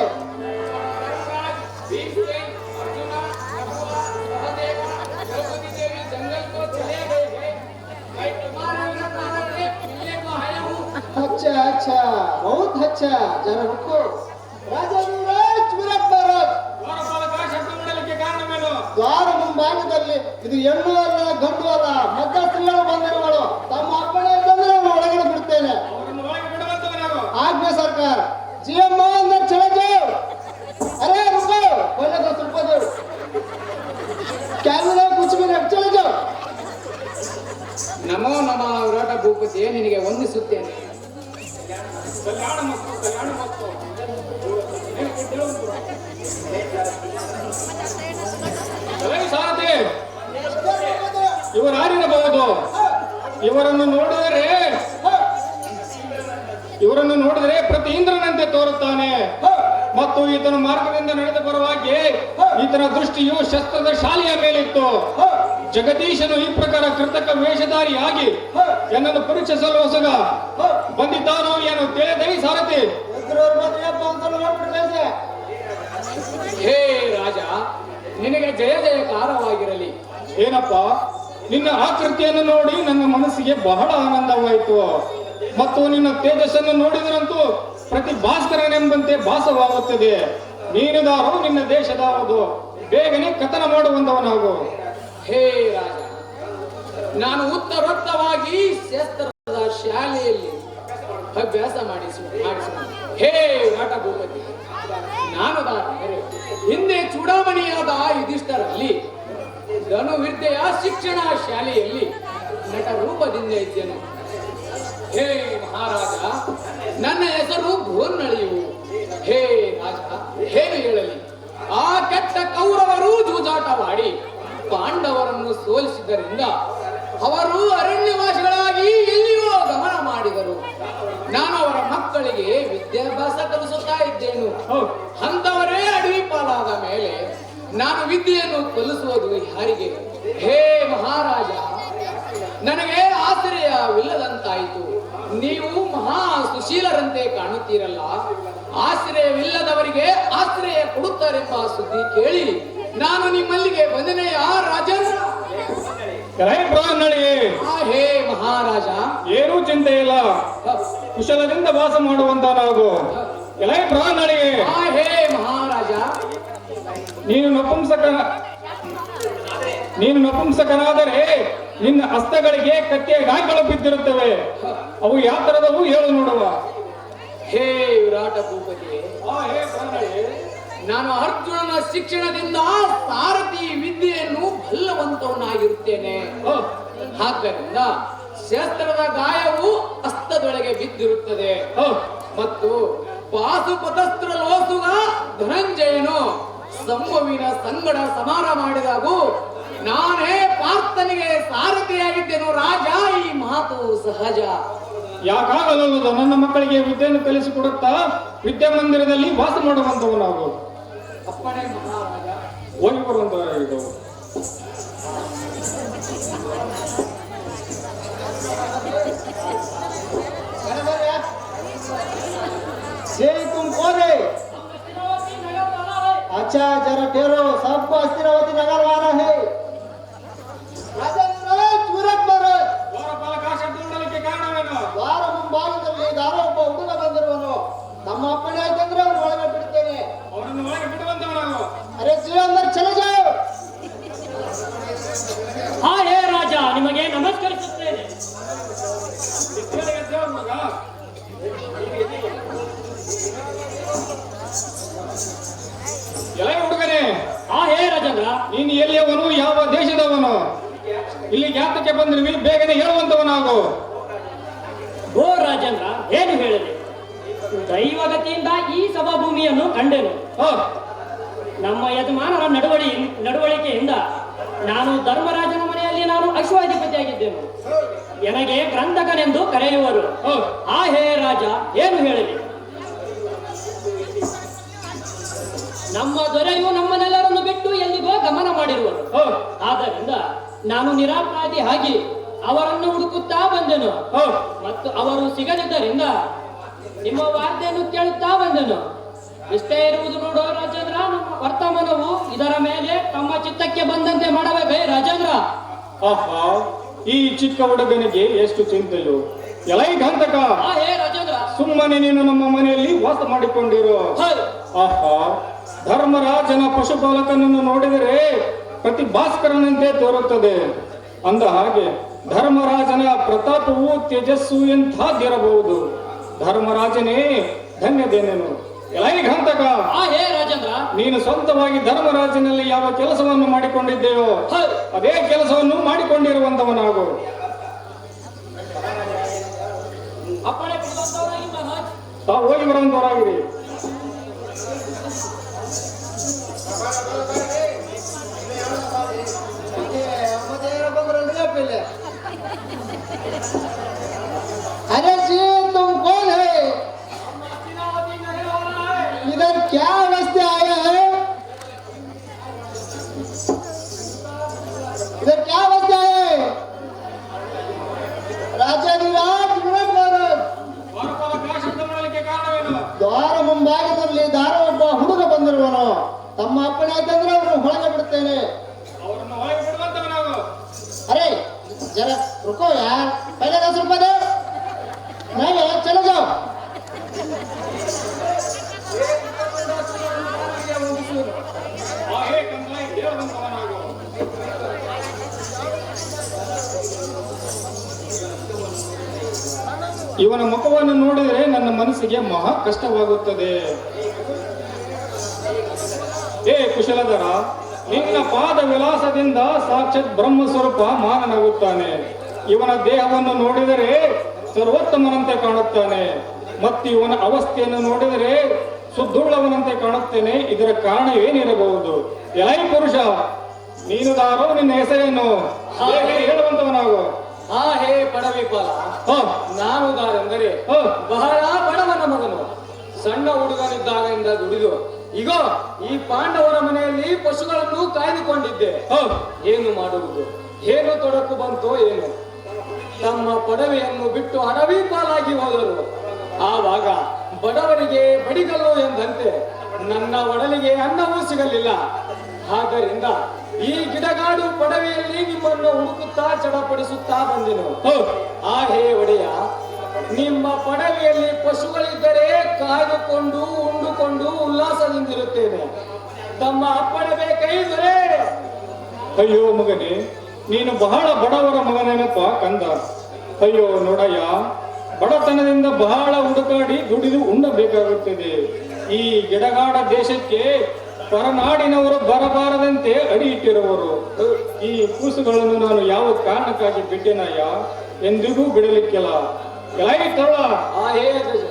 अच्छा अच्छा, बहुत अच्छा. जरा रुको. राजा युवराज विराट महाराज, ಲೋಕಪಾಲಕಾಶ ತುಂಬಲಿಕ್ಕೆ ಕಾರಣವೇನು? ದ್ವಾರ ಮುಂಭಾಗದಲ್ಲಿ ಇದು ಹೆಣ್ಣು ಅಲ್ಲ ಗಂಡು ಅಲ್ಲ, ಮಧ್ಯ ಸ್ತ್ರೀಗಳು ಬಂದಿರುವಳು. ತಮ್ಮ ಅಪ್ಪಣೆ ಇದ್ದಂದ್ರೆ ನಾನು ಒಳಗಡೆ ಬಿಡ್ತೇನೆ. ಅವರನ್ನು ಒಳಗೆ ಬಿಡುವಂತ सीएम अंदर चले जाओ। अरे रुको, बोले तो रुको दो, कैमरा कुछ भी नहीं, चले जाओ। ನಮೋ ನಮಃ ವಿರಾಟ ಭೂಪತಿಯೇ, ನಿನಗೆ ವಂದಿಸುತ್ತೇನೆ. ಸಾರಥಿ, ಇವರಾರಿರಬಹುದು? ಇವರನ್ನು ನೋಡಿದರೆ ಪ್ರತಿ ಇಂದ್ರನಂತೆ ತೋರುತ್ತಾನೆ. ಮತ್ತು ಈತನ ಮಾರ್ಗದಿಂದ ನಡೆದ ಬರುವಾಗಿ ಈತನ ದೃಷ್ಟಿಯು ಶಸ್ತ್ರದ ಶಾಲೆಯ ಮೇಲಿತ್ತು. ಜಗದೀಶನು ಈ ಪ್ರಕಾರ ಕೃತಕ ವೇಷಧಾರಿಯಾಗಿ ಎನ್ನನ್ನು ಪರೀಕ್ಷಿಸಲು ಹೊಸಗ ಬಂದಿದ್ದಾನೋ ಏನು ತಿಳಿದೈ ಸಾರಥಿ? ಹೇ ರಾಜ, ನಿನಗೆ ಜಯ ಜಯಕಾರವಾಗಿರಲಿ. ಏನಪ್ಪ, ನಿನ್ನ ಆಕೃತಿಯನ್ನು ನೋಡಿ ನನ್ನ ಮನಸ್ಸಿಗೆ ಬಹಳ ಆನಂದವಾಯಿತು. ಮತ್ತು ನಿನ್ನ ತೇಜಸ್ಸನ್ನು ನೋಡಿದರಂತೂ ಪ್ರತಿ ಭಾಸ್ಕರನೆಂಬಂತೆ ಭಾಸವಾಗುತ್ತದೆ. ನೀನುದಾರು ನಿನ್ನ ದೇಶದಾವುದು, ಬೇಗನೆ ಕಥನ ಮಾಡುವಂತವನಾಗು. ಹೇ ರಾಜ, ನಾನು ಉತ್ತರೋತ್ತವಾಗಿ ಶಸ್ತ್ರದ ಶಾಲೆಯಲ್ಲಿ ಅಭ್ಯಾಸ ಮಾಡಿಸುವ. ಹೇ ವಿರಾಟ ಭೂಪತಿ, ನಾನು ಹಿಂದೆ ಚೂಡಾಮಣಿಯಾದ ಯುಧಿಷ್ಠರಲ್ಲಿ ಧನುವಿದ್ಯೆಯ ಶಿಕ್ಷಣ ಶಾಲೆಯಲ್ಲಿ ನಟ ರೂಪದಿಂದ ಇದ್ದೆನು. ಹೇ ಮಹಾರಾಜ, ನನ್ನ ಹೆಸರು ಭುವನ್ನಳಿಯು. ಹೇ ರಾಜ, ಹೇಗೆ ಹೇಳಲಿ? ಆ ಕೆಟ್ಟ ಕೌರವರು ಜೂಜಾಟವಾಡಿ ಪಾಂಡವರನ್ನು ಸೋಲಿಸಿದ್ದರಿಂದ ಅವರು ಅರಣ್ಯವಾಸಿಗಳಾಗಿ ಎಲ್ಲಿಯೋ ಗಮನ ಮಾಡಿದರು. ನಾನು ಅವರ ಮಕ್ಕಳಿಗೆ ವಿದ್ಯಾಭ್ಯಾಸ ಕಲಿಸುತ್ತಾ ಇದ್ದೇನು. ಅಂತವರೇ ಅಡವಿ ಪಾಲಾದ ಮೇಲೆ ನಾನು ವಿದ್ಯೆಯನ್ನು ಕಲಿಸುವುದು ಯಾರಿಗೆ? ಹೇ ಮಹಾರಾಜ, ನನಗೆ ಆಶ್ರಯವಿಲ್ಲದಂತಾಯಿತು. ನೀವು ಮಹಾ ಸುಶೀಲರಂತೆ ಕಾಣುತ್ತೀರಲ್ಲ, ಆಶ್ರಯವಿಲ್ಲದವರಿಗೆ ಆಶ್ರಯ ಕೊಡುತ್ತಾರೆಂಬ ಸುದ್ದಿ ಕೇಳಿ ನಾನು ನಿಮ್ಮಲ್ಲಿಗೆ ಬಂದನೆಯ ರಾಜೇಂದ್ರ. ಹೇ ಮಹಾರಾಜ, ಏನೂ ಚಿಂತೆ ಇಲ್ಲ, ಕುಶಲದಿಂದ ವಾಸ ಮಾಡುವಂತ ನಾವು. ಹೇ ಮಹಾರಾಜ, ನೀನು ನಪುಂಸಕನಾದರೆ ನಿನ್ನ ಹಸ್ತಗಳಿಗೆ ಕತ್ತಿಯ ಗಾಯಗಳು ಬಿದ್ದಿರುತ್ತವೆ. ಅವು ಯಾವ ತರದವು ಹೇಳು ನೋಡುವ. ಹೇ ವಿರಾಟ ಭೂಪತಿ, ನಾನು ಅರ್ಜುನನ ಶಿಕ್ಷಣದಿಂದ ಸಾರಥಿ ವಿದ್ಯೆಯನ್ನು ಬಲ್ಲವಂತವನಾಗಿರುತ್ತೇನೆ. ಆದ್ದರಿಂದ ಶಸ್ತ್ರದ ಗಾಯವು ಹಸ್ತದೊಳಗೆ ಬಿದ್ದಿರುತ್ತದೆ. ಮತ್ತು ಪಾಸುಪತಸ್ತ್ರ ಲೋಸುಗ ಧನಂಜಯನು ಸಂಭವಿನ ಸಂಗಡ ಸಮಾರ ಮಾಡಿದಾಗೂ ನಾನೇ ಪಾರ್ಥನಿಗೆ ಸಾರಥಿಯಾಗಿದ್ದೇನು ರಾಜ. ಈ ಮಾತು ಸಹಜ. ಯಾಕಾಗಲಲ್ಲದು? ನನ್ನ ಮಕ್ಕಳಿಗೆ ವಿದ್ಯೆಯನ್ನು ಕಲಿಸಿಕೊಡುತ್ತಾ ವಿದ್ಯಾಮಂದಿರದಲ್ಲಿ ವಾಸ ಮಾಡುವಂತವು ನಾವು. ಅಪ್ಪಣೆ ಮಹಾರಾಜ. ಹೋಗಿ ಬರುವಂತ ಇದು तुम कौन है? अच्छा जरा ठहरो, सबको अस्तिनावती नगर वाला है. ವಾರ ಮುಂಭಾಗದಲ್ಲಿ ಯಾರೋ ಒಬ್ಬ ಹುಡುಗ ಬಂದಿರುವನು. ನಮ್ಮ ಅಪ್ಪಣೆ ಆಯ್ತಂದ್ರೆ ಅವ್ರು ಒಳಗೆ ಬಿಡ್ತೇನೆ. ಅವರನ್ನು ಒಳಗೆ ಬಿಡುವಂತವ ನಾವು. ಅರೆ ಶ್ರೀರಂಗರ್ ಚಲೆ ಜಾओ. ಹಾ ಹೇ ರಾಜ, ನಿಮಗೆ ನಮಸ್ಕರಿಸುತ್ತೇನೆ. ಎಲೆ ಹುಡುಗನೇ, ಹಾ ಹೇ ರಾಜೇಂದ್ರ, ನೀನು ಎಲ್ಲಿಯವನು, ಯಾವ ದೇಶದವನು, ಇಲ್ಲಿ ಯಾತಕ್ಕೆ ಬಂದ್ರಿ? ಬೇಗನೆ ಹೇಳುವಂತವನಾಗು. ಓ ರಾಜೇಂದ್ರ, ಏನು ಹೇಳಿದೆ? ದೈವಗತಿಯಿಂದ ಈ ಸಭಾಭೂಮಿಯನ್ನು ಕಂಡೆನು. ನಮ್ಮ ಯಜಮಾನರ ನಡವಳಿಕೆಯಿಂದ ನಾನು ಧರ್ಮರಾಜನ ಮನೆಯಲ್ಲಿ ನಾನು ಅಶ್ವಾಧಿಪತಿಯಾಗಿದ್ದೇನೆ. ನನಗೆ ಗ್ರಂಥಕನೆಂದು ಕರೆಯುವರು. ಆ ಹೇ ರಾಜ, ಏನು ಹೇಳಿದೆ? ನಮ್ಮ ದೊರೆಯು ನಮ್ಮನ್ನೆಲ್ಲರನ್ನು ಬಿಟ್ಟು ಎಲ್ಲಿಗೋ ಗಮನ ಮಾಡಿರುವರು. ಆದ್ದರಿಂದ ನಾನು ನಿರಾಪರಾಧಿ ಆಗಿ ಅವರನ್ನು ಹುಡುಕುತ್ತಾ ಬಂದೆನು. ಮತ್ತು ಅವರು ಸಿಗದಿದ್ದರಿಂದ ನಿಮ್ಮ ವಾರ್ತೆಯನ್ನು ಕೇಳುತ್ತಾ ಬಂದೆನು. ಇಷ್ಟೇ ಇರುವುದು ನೋಡೋ ರಾಜೇಂದ್ರ. ನಮ್ಮ ವರ್ತಮಾನವು ಇದರ ಮೇಲೆ ತಮ್ಮ ಚಿತ್ತಕ್ಕೆ ಬಂದಂತೆ ಮಾಡಬೇಕೇ ರಾಜೇಂದ್ರ? ಆಹಾ, ಈ ಚಿಕ್ಕ ಹುಡುಗನಿಗೆ ಎಷ್ಟು ಚಿಂತೆಯು. ಎಲೈ ಗಂತಕ, ಹೇ ರಾಜೇಂದ್ರ, ಸುಮ್ಮನೆ ನೀನು ನಮ್ಮ ಮನೆಯಲ್ಲಿ ವಾಸ ಮಾಡಿಕೊಂಡಿರು. ಆಹಾ, ಧರ್ಮರಾಜನ ಪಶುಪಾಲಕನನ್ನು ನೋಡಿದರೆ ಪ್ರತಿ ಭಾಸ್ಕರನಂತೆ ತೋರುತ್ತದೆ. ಅಂದ ಹಾಗೆ ಧರ್ಮರಾಜನ ಪ್ರತಾಪವು ತೇಜಸ್ಸು ಎಂಥದ್ದಿರಬಹುದು. ಧರ್ಮರಾಜನೇ ಧನ್ಯದೇನೇನು ಎಲೈ ಘಂತಕ, ಆ ಹೇ ರಾಜೇಂದ್ರ, ನೀನು ಸ್ವಂತವಾಗಿ ಧರ್ಮರಾಜನಲ್ಲಿ ಯಾವ ಕೆಲಸವನ್ನು ಮಾಡಿಕೊಂಡಿದ್ದೆಯೋ ಹೌದು. ಅದೇ ಕೆಲಸವನ್ನು ಮಾಡಿಕೊಂಡಿರುವಂತವನಾಗು. ಅಪ್ಪಣೆ ಕೊಡುವಂತವರಾಗಿ ಮಹಾರಾಜ್. ತಾವು ಹೋಗಿ ಬರುವಂತವರಾಗಿರಿ. अरे जी तुम कौन है? इधर क्या वास्ते आया है? इधर क्या वास्ते आया है? ರಾಜಾಧಿರಾಜ್ ವಿರಾಟ್ ಮಹಾರಾಜ್, ದ್ವಾರ ಮುಂಭಾಗದಲ್ಲಿ ದಾರ ಒಬ್ಬ ಹುಡುಗ ಬಂದಿರುವನು. ತಮ್ಮ ಅಪ್ಪಣೆ ಆಯ್ತಂದ್ರೆ ಅವ್ರನ್ನ ಹೊರಗೆ ಬಿಡ್ತೇನೆ. ಅವರನ್ನು ಒಳಗೆ ಬಿಡುವಂತವನಾಗು. अरे जरा रुको यार, पहले 10 रुपए दो. नहीं है, चले जाओ. ಆ ಹೇ ಕಂದಾಯ ಹೇಳುವಂತವನಾಗು. ಇವನ ಮುಖವನ್ನು ನೋಡಿದರೆ ನನ್ನ ಮನಸ್ಸಿಗೆ ಮಹಾ ಕಷ್ಟವಾಗುತ್ತದೆ. ಏ ಕುಶಲಧರ, ನಿನ್ನ ಪಾದ ವಿಲಾಸದಿಂದ ಸಾಕ್ಷಾತ್ ಬ್ರಹ್ಮ ಸ್ವರೂಪ ಮಾನನಾಗುತ್ತಾನೆ. ಇವನ ದೇಹವನ್ನು ನೋಡಿದರೆ ಸರ್ವೋತ್ತಮನಂತೆ ಕಾಣುತ್ತಾನೆ ಮತ್ತು ಇವನ ಅವಸ್ಥೆಯನ್ನು ನೋಡಿದರೆ ಸುದ್ದುಳ್ಳವನಂತೆ ಕಾಣುತ್ತೇನೆ. ಇದರ ಕಾರಣ ಏನಿರಬಹುದು? ಎಲೈ ಪುರುಷ, ನೀನು ದಾರೋ, ನಿನ್ನ ಹೆಸರೇನು? ಹೇಗೆ ಹೇಳುವಂತವನಾಗು. ಆ ಹೇ ಪಡವಿಪಾಲ, ನಾನು ದಾರೆಂದರೆ ಹ. ಬಹಳ ಬಡವನ ಮಗನು. ಸಣ್ಣ ಹುಡುಗನಿದ್ದಾಗಿಂದ ದುಡಿದು ಈಗ ಈ ಪಾಂಡವರ ಮನೆಯಲ್ಲಿ ಪಶುಗಳನ್ನು ಕಾಯ್ದುಕೊಂಡಿದ್ದೆ. ಏನು ಮಾಡುವುದು, ಏನು ತೊಡಕು ಬಂತೋ ಏನು. ತಮ್ಮ ಪಡವೆಯನ್ನು ಬಿಟ್ಟು ಅಡವಿ ಪಾಲಾಗಿ ಹೋದರು. ಆವಾಗ ಬಡವರಿಗೆ ಬಡಿಗಲ್ಲು ಎಂದಂತೆ ನನ್ನ ಒಡಲಿಗೆ ಅನ್ನವೂ ಸಿಗಲಿಲ್ಲ. ಆದ್ದರಿಂದ ಈ ಗಿಡಗಾಡು ಪಡವೆಯಲ್ಲಿ ನಿಮ್ಮನ್ನು ಹುಡುಕುತ್ತಾ ಚಡಪಡಿಸುತ್ತಾ ಬಂದೆನು. ಆ ಹೇ ಒಡೆಯ, ನಿಮ್ಮ ಪಡವೆಯಲ್ಲಿ ಪಶುಗಳಿದ್ದರೆ ಕಾಯ್ದುಕೊಂಡು ಉಂಡುಕೊಂಡು ಉಲ್ಲಾಸದಿಂದಿರುತ್ತೇನೆ. ತಮ್ಮ ಅಪ್ಪಣೆ ಬೇಕೈದರೆ. ಅಯ್ಯೋ ಮಗನೇ, ನೀನು ಬಹಳ ಬಡವರ ಮಗನೇನಪ್ಪ ಕಂದ. ಅಯ್ಯೋ ನೋಡಯ್ಯ, ಬಡತನದಿಂದ ಬಹಳ ಹುಡುಕಾಡಿ ದುಡಿದು ಉಣ್ಣಬೇಕಾಗುತ್ತದೆ. ಈ ಗಿಡಗಾಡ ದೇಶಕ್ಕೆ ಪರನಾಡಿನವರು ಬರಬಾರದಂತೆ ಅಡಿ ಇಟ್ಟಿರುವರು. ಈ ಕೂಸುಗಳನ್ನು ನಾನು ಯಾವ ಕಾರಣಕ್ಕಾಗಿ ಬಿಟ್ಟೆನಯ್ಯ? ಎಂದಿಗೂ ಬಿಡಲಿಕ್ಕಿಲ್ಲ. ಎಲೈ ತಳ್ಳ, ಆ ಹೇ ಗಜ,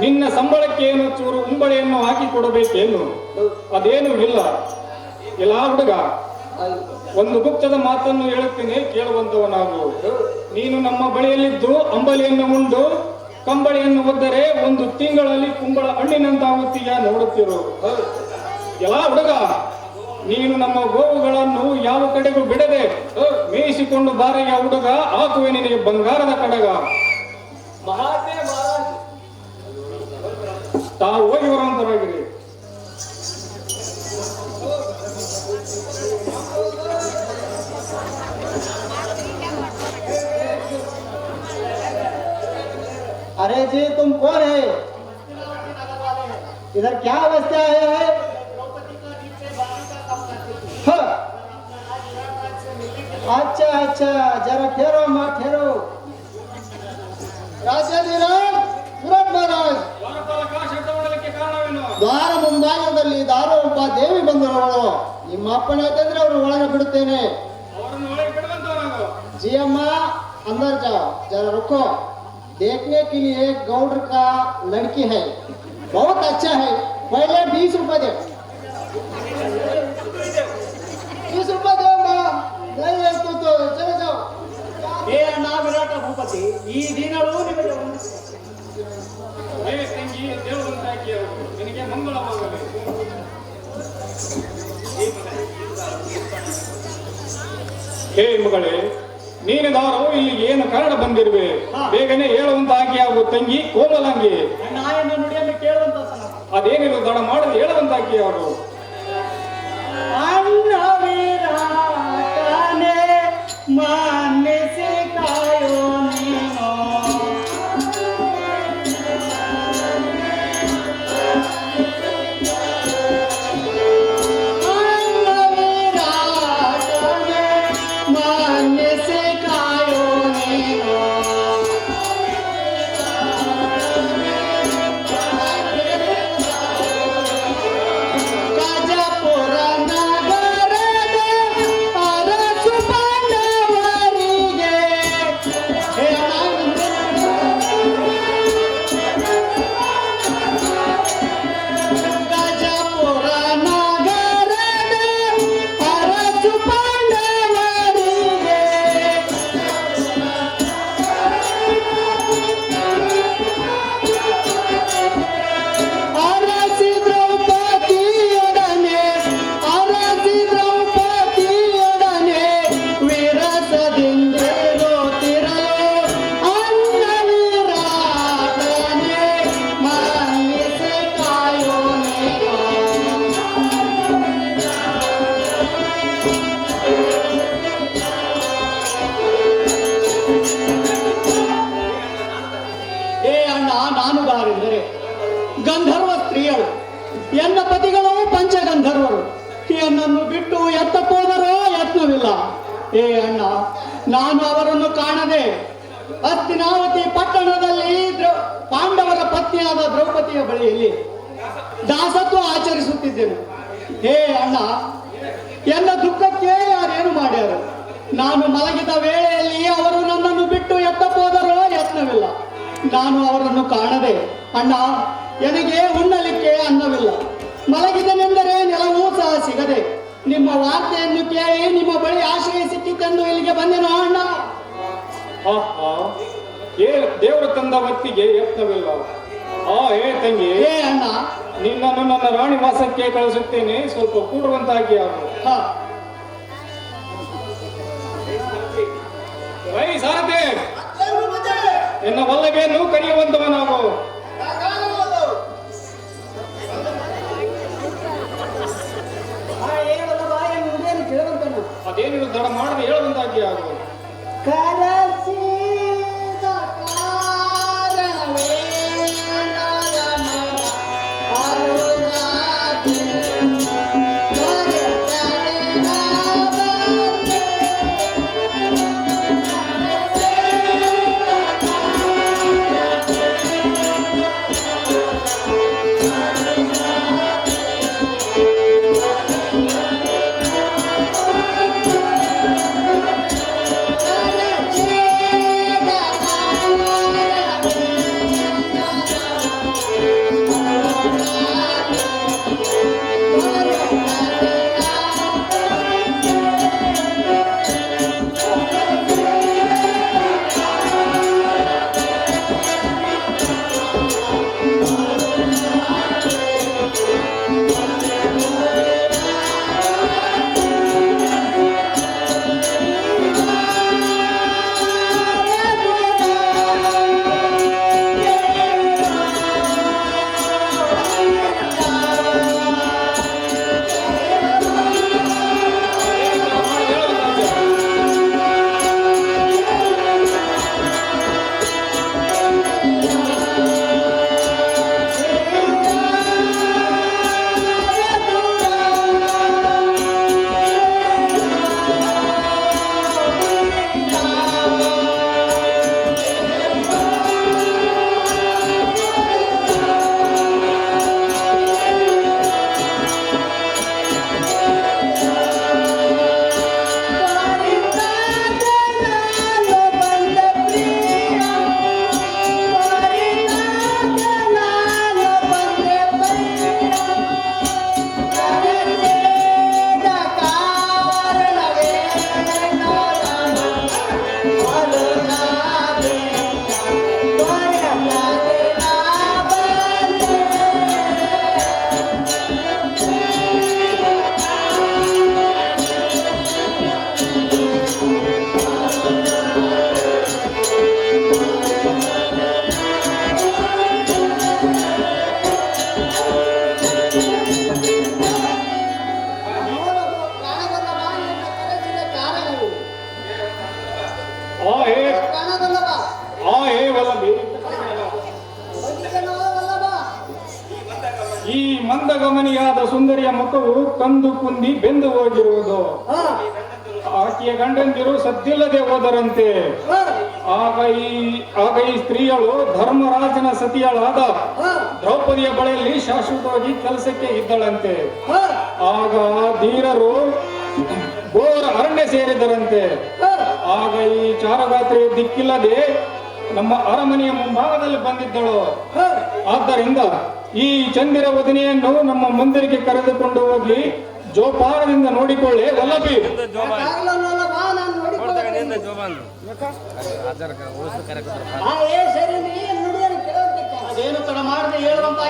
ನಿನ್ನ ಸಂಬಳಕ್ಕೆ ಏನು ಚೂರು ಉಂಬಳೆಯನ್ನು ಹಾಕಿ ಕೊಡಬೇಕೇನು? ಅದೇನು ಇಲ್ಲ. ಎಲ್ಲ ಹುಡುಗ, ಒಂದು ಗುಪ್ತದ ಮಾತನ್ನು ಹೇಳುತ್ತೇನೆ, ಕೇಳುವಂತವನಾಗು. ನೀನು ನಮ್ಮ ಬಳಿಯಲ್ಲಿದ್ದು ಅಂಬಲಿಯನ್ನು ಉಂಡು ಕಂಬಳಿಯನ್ನು ಒದ್ದರೆ 1 ತಿಂಗಳಲ್ಲಿ ಕುಂಬಳ ಹಣ್ಣಿನಂತಾಗುತ್ತೀಯ, ನೋಡುತ್ತಿರು. ಎಲ್ಲ ಹುಡುಗ, ನೀನು ನಮ್ಮ ಗೋವುಗಳನ್ನು ಯಾವ ಕಡೆಗೂ ಬಿಡದೆ ಮೇಯಿಸಿಕೊಂಡು ಬಾರೆಯ ಹುಡುಗ, ಹಾಕುವೆ ನಿನಗೆ ಬಂಗಾರದ ಕಡಗ. ಮಹಾತ್ಮೆ ಮಹಾರಾಜ್. ತಾವು ಹೋಗಿ ಬರುವಂತರಾಗಿರಿ. अरे जी तुम कौन है? इधर क्या वास्ते आया है? हाँ। अच्छा अच्छा, जरा ठहरो माँ, ठहरो. ರಾಜಾಧಿರಾಜ್ ವಿರಾಟ್ ಮಹಾರಾಜ್, ದ್ವಾರ ಮುಂಭಾಗದಲ್ಲಿ ದಾರ ಒಬ್ಬ ದೇವಿ ಬಂದವಳು. ನಿಮ್ಮ ಅಪ್ಪಣೆ ಆಯ್ತಂದ್ರೆ ಅವ್ರು ಒಳಗೆ ಬಿಡುತ್ತೇನೆ. ಅವರನ್ನು ಒಳಗೆ ಬಿಡುವಂತವನಾಗು. जी अम्मा अंदर जाओ, जरा रुको. देखने के लिए गौड़ का लड़की है, बहुत अच्छा है. पहले 20 रुपए दे. 20 रुपए दो माँ. नहीं है तो चले जाओ. ಏ ಅಣ್ಣ ವಿರಾಟ ಭೂಪತಿ, ಈ ದಿನಗಳು ನಿಮಗೆ ಹೇ ತಂಗಿ, ದೇವರಂತಾಗಿ ನಿನಗೆ ಮಂಗಳವಾಗಲಿ. ಹೇ ಮಗಳೇ, ನೀನು ದಾರೋ ಇಲ್ಲಿ ಏನು ಕಾರಣ ಬಂದಿರುವೆ? ಬೇಗನೆ ಹೇಳುವಂತಾಗಿ ಆಗು ತಂಗಿ ಕೋಮಲಾಂಗಿ. ನಾಯನ್ನು ನುಡಿಯನ್ನು ಕೇಳುವಂತ ಅದೇನಿಲ್ಲ ದಡ ಮಾಡಲು ಹೇಳುವಂತಾಗಿ ಅವರು. ಅಣ್ಣ ವಿರಾಟನೇ ಮಾನ್ಯಸಿ ಕಾಯೋ ನೀನು. ಅಣ್ಣ ವಿರಾಟನೇ ಮಾನ್ಯಸಿ ಕಾಯೋ ನೀನು. ಎನ್ನ ಪತಿಗಳು ಪಂಚಗಂಧರ್ವರು ಎನ್ನನ್ನು ಬಿಟ್ಟು ಎತ್ತಪ್ಪೋದರೋ ಯತ್ನವಿಲ್ಲ. ಏ ಅಣ್ಣ, ನಾನು ಅವರನ್ನು ಕಾಣದೆ ಹಸ್ತಿನಾವತಿ ಪಟ್ಟಣದಲ್ಲಿ ಪಾಂಡವರ ಪತ್ನಿಯಾದ ದ್ರೌಪದಿಯ ಬಳಿಯಲ್ಲಿ ದಾಸತ್ವ ಆಚರಿಸುತ್ತಿದ್ದೆನು. ಹೇ ಅಣ್ಣ, ಎನ್ನ ದುಃಖಕ್ಕೆ ಯಾರೇನು ಮಾಡ್ಯಾರು? ನಾನು ಮಲಗಿದ ವೇಳೆಯಲ್ಲಿ ಅವರು ನನ್ನನ್ನು ಬಿಟ್ಟು ಎತ್ತಪ್ಪೋದರೋ ಯತ್ನವಿಲ್ಲ. ನಾನು ಅವರನ್ನು ಕಾಣದೆ ಅಣ್ಣ, ನನಗೆ ಉಣ್ಣಲಿಕ್ಕೆ ಅನ್ನವಿಲ್ಲ. ಮಲಗಿದನೆಂದರೆ ನೆಲವೂ ಸಹ ಸಿಗದೆ ನಿಮ್ಮ ವಾರ್ತೆಯನ್ನು ಕೇಳಿ ನಿಮ್ಮ ಬಳಿ ಆಶ್ರಯ ಸಿಕ್ಕಿತೆಂದು ಇಲ್ಲಿಗೆ ಬಂದೆನೋ ಅಣ್ಣ. ಆಹಾ, ದೇವರು ತಂದ ಹೊತ್ತಿಗೆ ಯತ್ನವಿಲ್ಲ. ಹೇ ತಂಗಿ, ಏ ಅಣ್ಣ, ನಿನ್ನನ್ನು ನನ್ನ ರಾಣಿ ವಾಸಕ್ಕೆ ಕಳಿಸುತ್ತೇನೆ, ಸ್ವಲ್ಪ ಕೂಡುವಂತಾಗಿ ಆಗು. ಹ, ವೈ ಸಾರಥಿ, ನಿನ್ನ ವಲ್ಲಭೆಯನ್ನು ಕರೆಯುವಂತವನಾಗು. ಅದೇನು ದಡ ಮಾಡದೆ ಹೇಳುವಂತಾಗಿ ಆಗು. ಕರಸಿದ ಕಾರಣವೇ ಈ ಮಂದಗಮನಿಯಾದ ಸುಂದರಿಯ ಮುಖವು ಕಂದು ಕುಂದಿ ಬೆಂದು ಹೋಗಿರುವುದು. ಆಕೆಯ ಗಂಡಂದಿರು ಸದ್ದಿಲ್ಲದೆ ಹೋದರಂತೆ. ಆಗ ಈ ಸ್ತ್ರೀಯಳು ಧರ್ಮರಾಜನ ಸತಿಯಳಾದ ದ್ರೌಪದಿಯ ಬಳಿಯಲ್ಲಿ ಶಾಶ್ವತವಾಗಿ ಕೆಲಸಕ್ಕೆ ಇದ್ದಳಂತೆ. ಆಗ ಧೀರರು ಘೋರ ಅರಣ್ಯ ಸೇರಿದರಂತೆ. ಆಗ ಈ ಚಾರುಗಾತ್ರಿ ದಿಕ್ಕಿಲ್ಲದೆ ನಮ್ಮ ಅರಮನೆಯ ಮುಂಭಾಗದಲ್ಲಿ ಬಂದಿದ್ದಳು. ಆದ್ದರಿಂದ ಈ ಚಂದಿರ ವದನೆಯನ್ನು ನಮ್ಮ ಮಂದಿರಕ್ಕೆ ಕರೆದುಕೊಂಡು ಹೋಗಿ ಜೋಪಾನದಿಂದ ನೋಡಿಕೊಳ್ಳಿ ವಲ್ಲಭಿ. ಅದೇನು ತಡ ಮಾಡದೆ ಹೇಳುವಂತ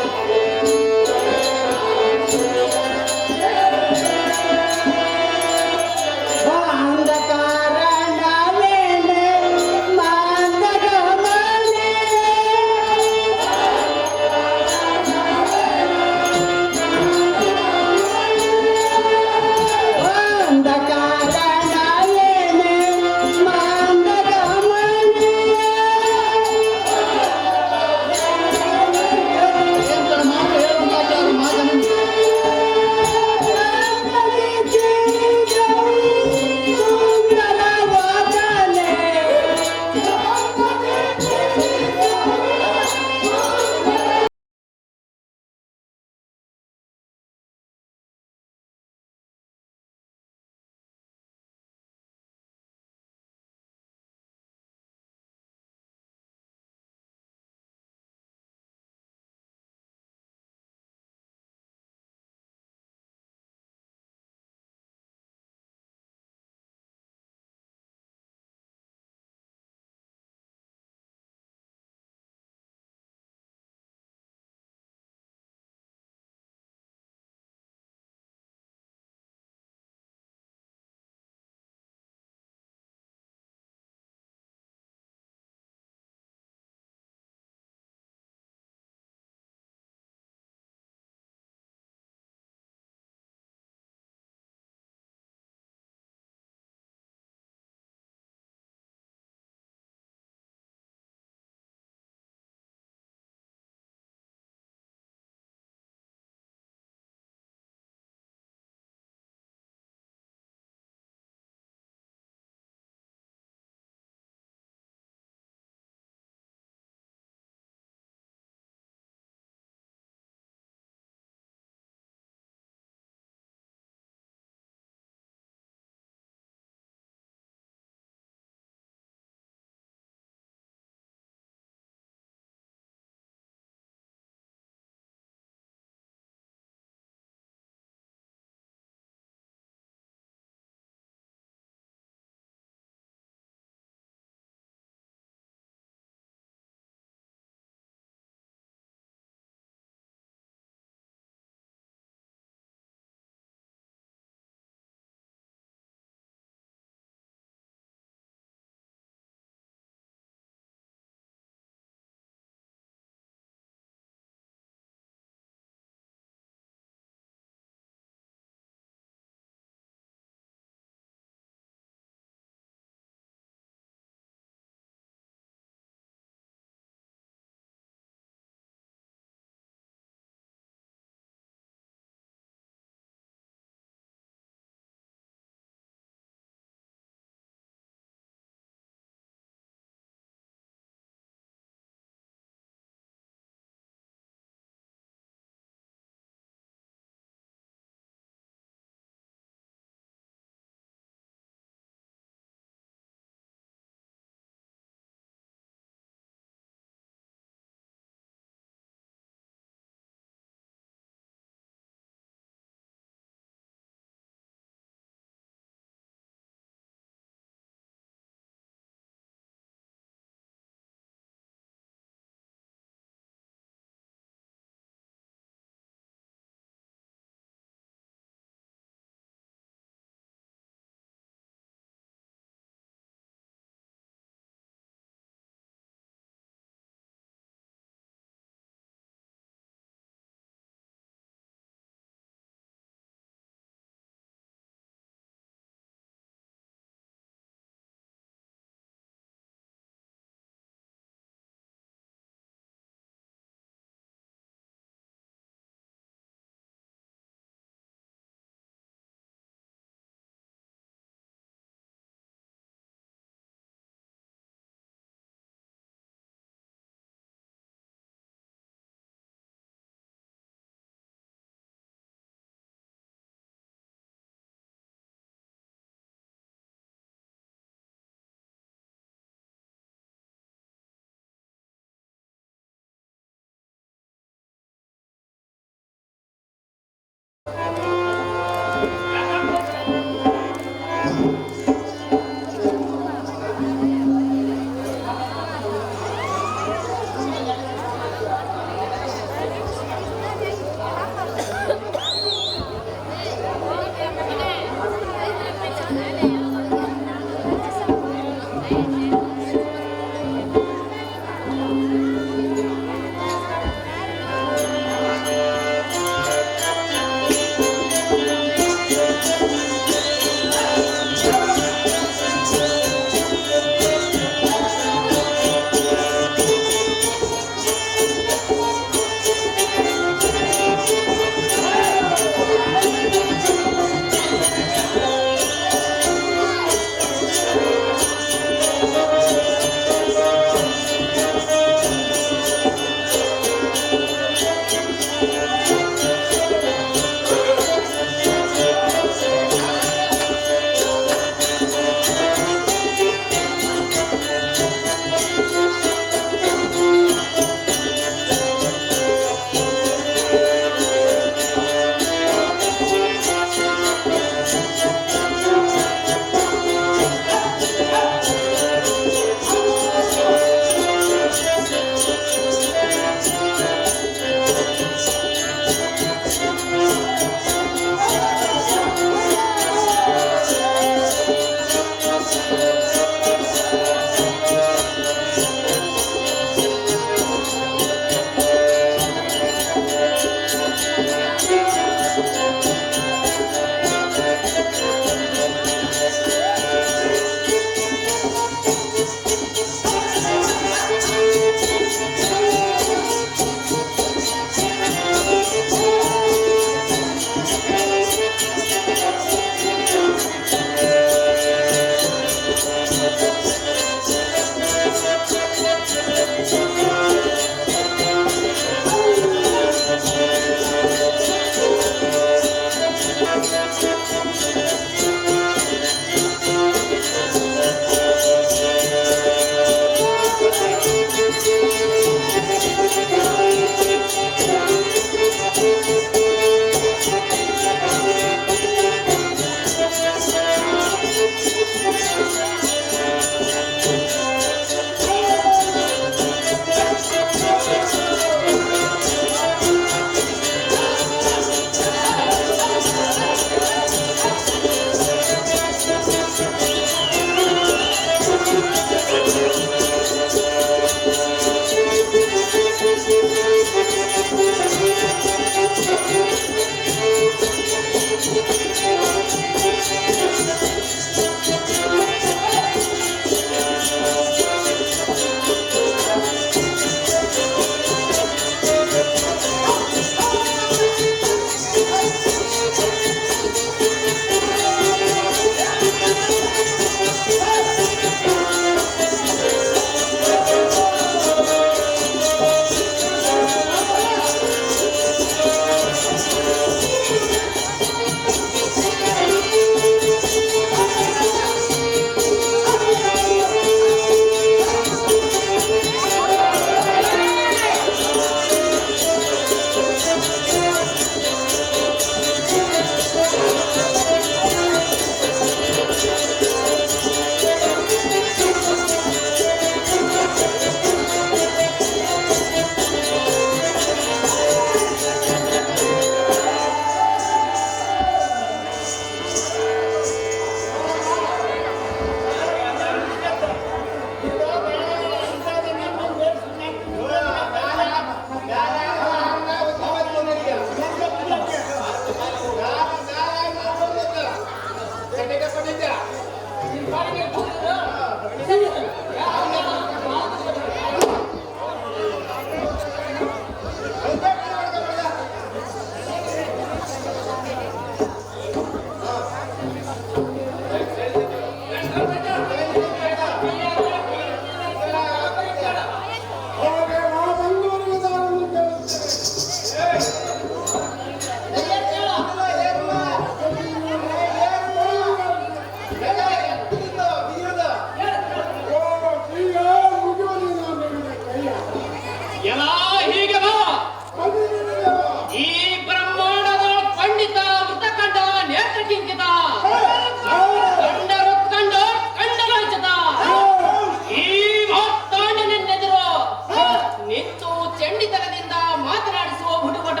ಚಂಡಿತನದಿಂದ ಮಾತನಾಡಿಸುವ ಹುಡುಗಟ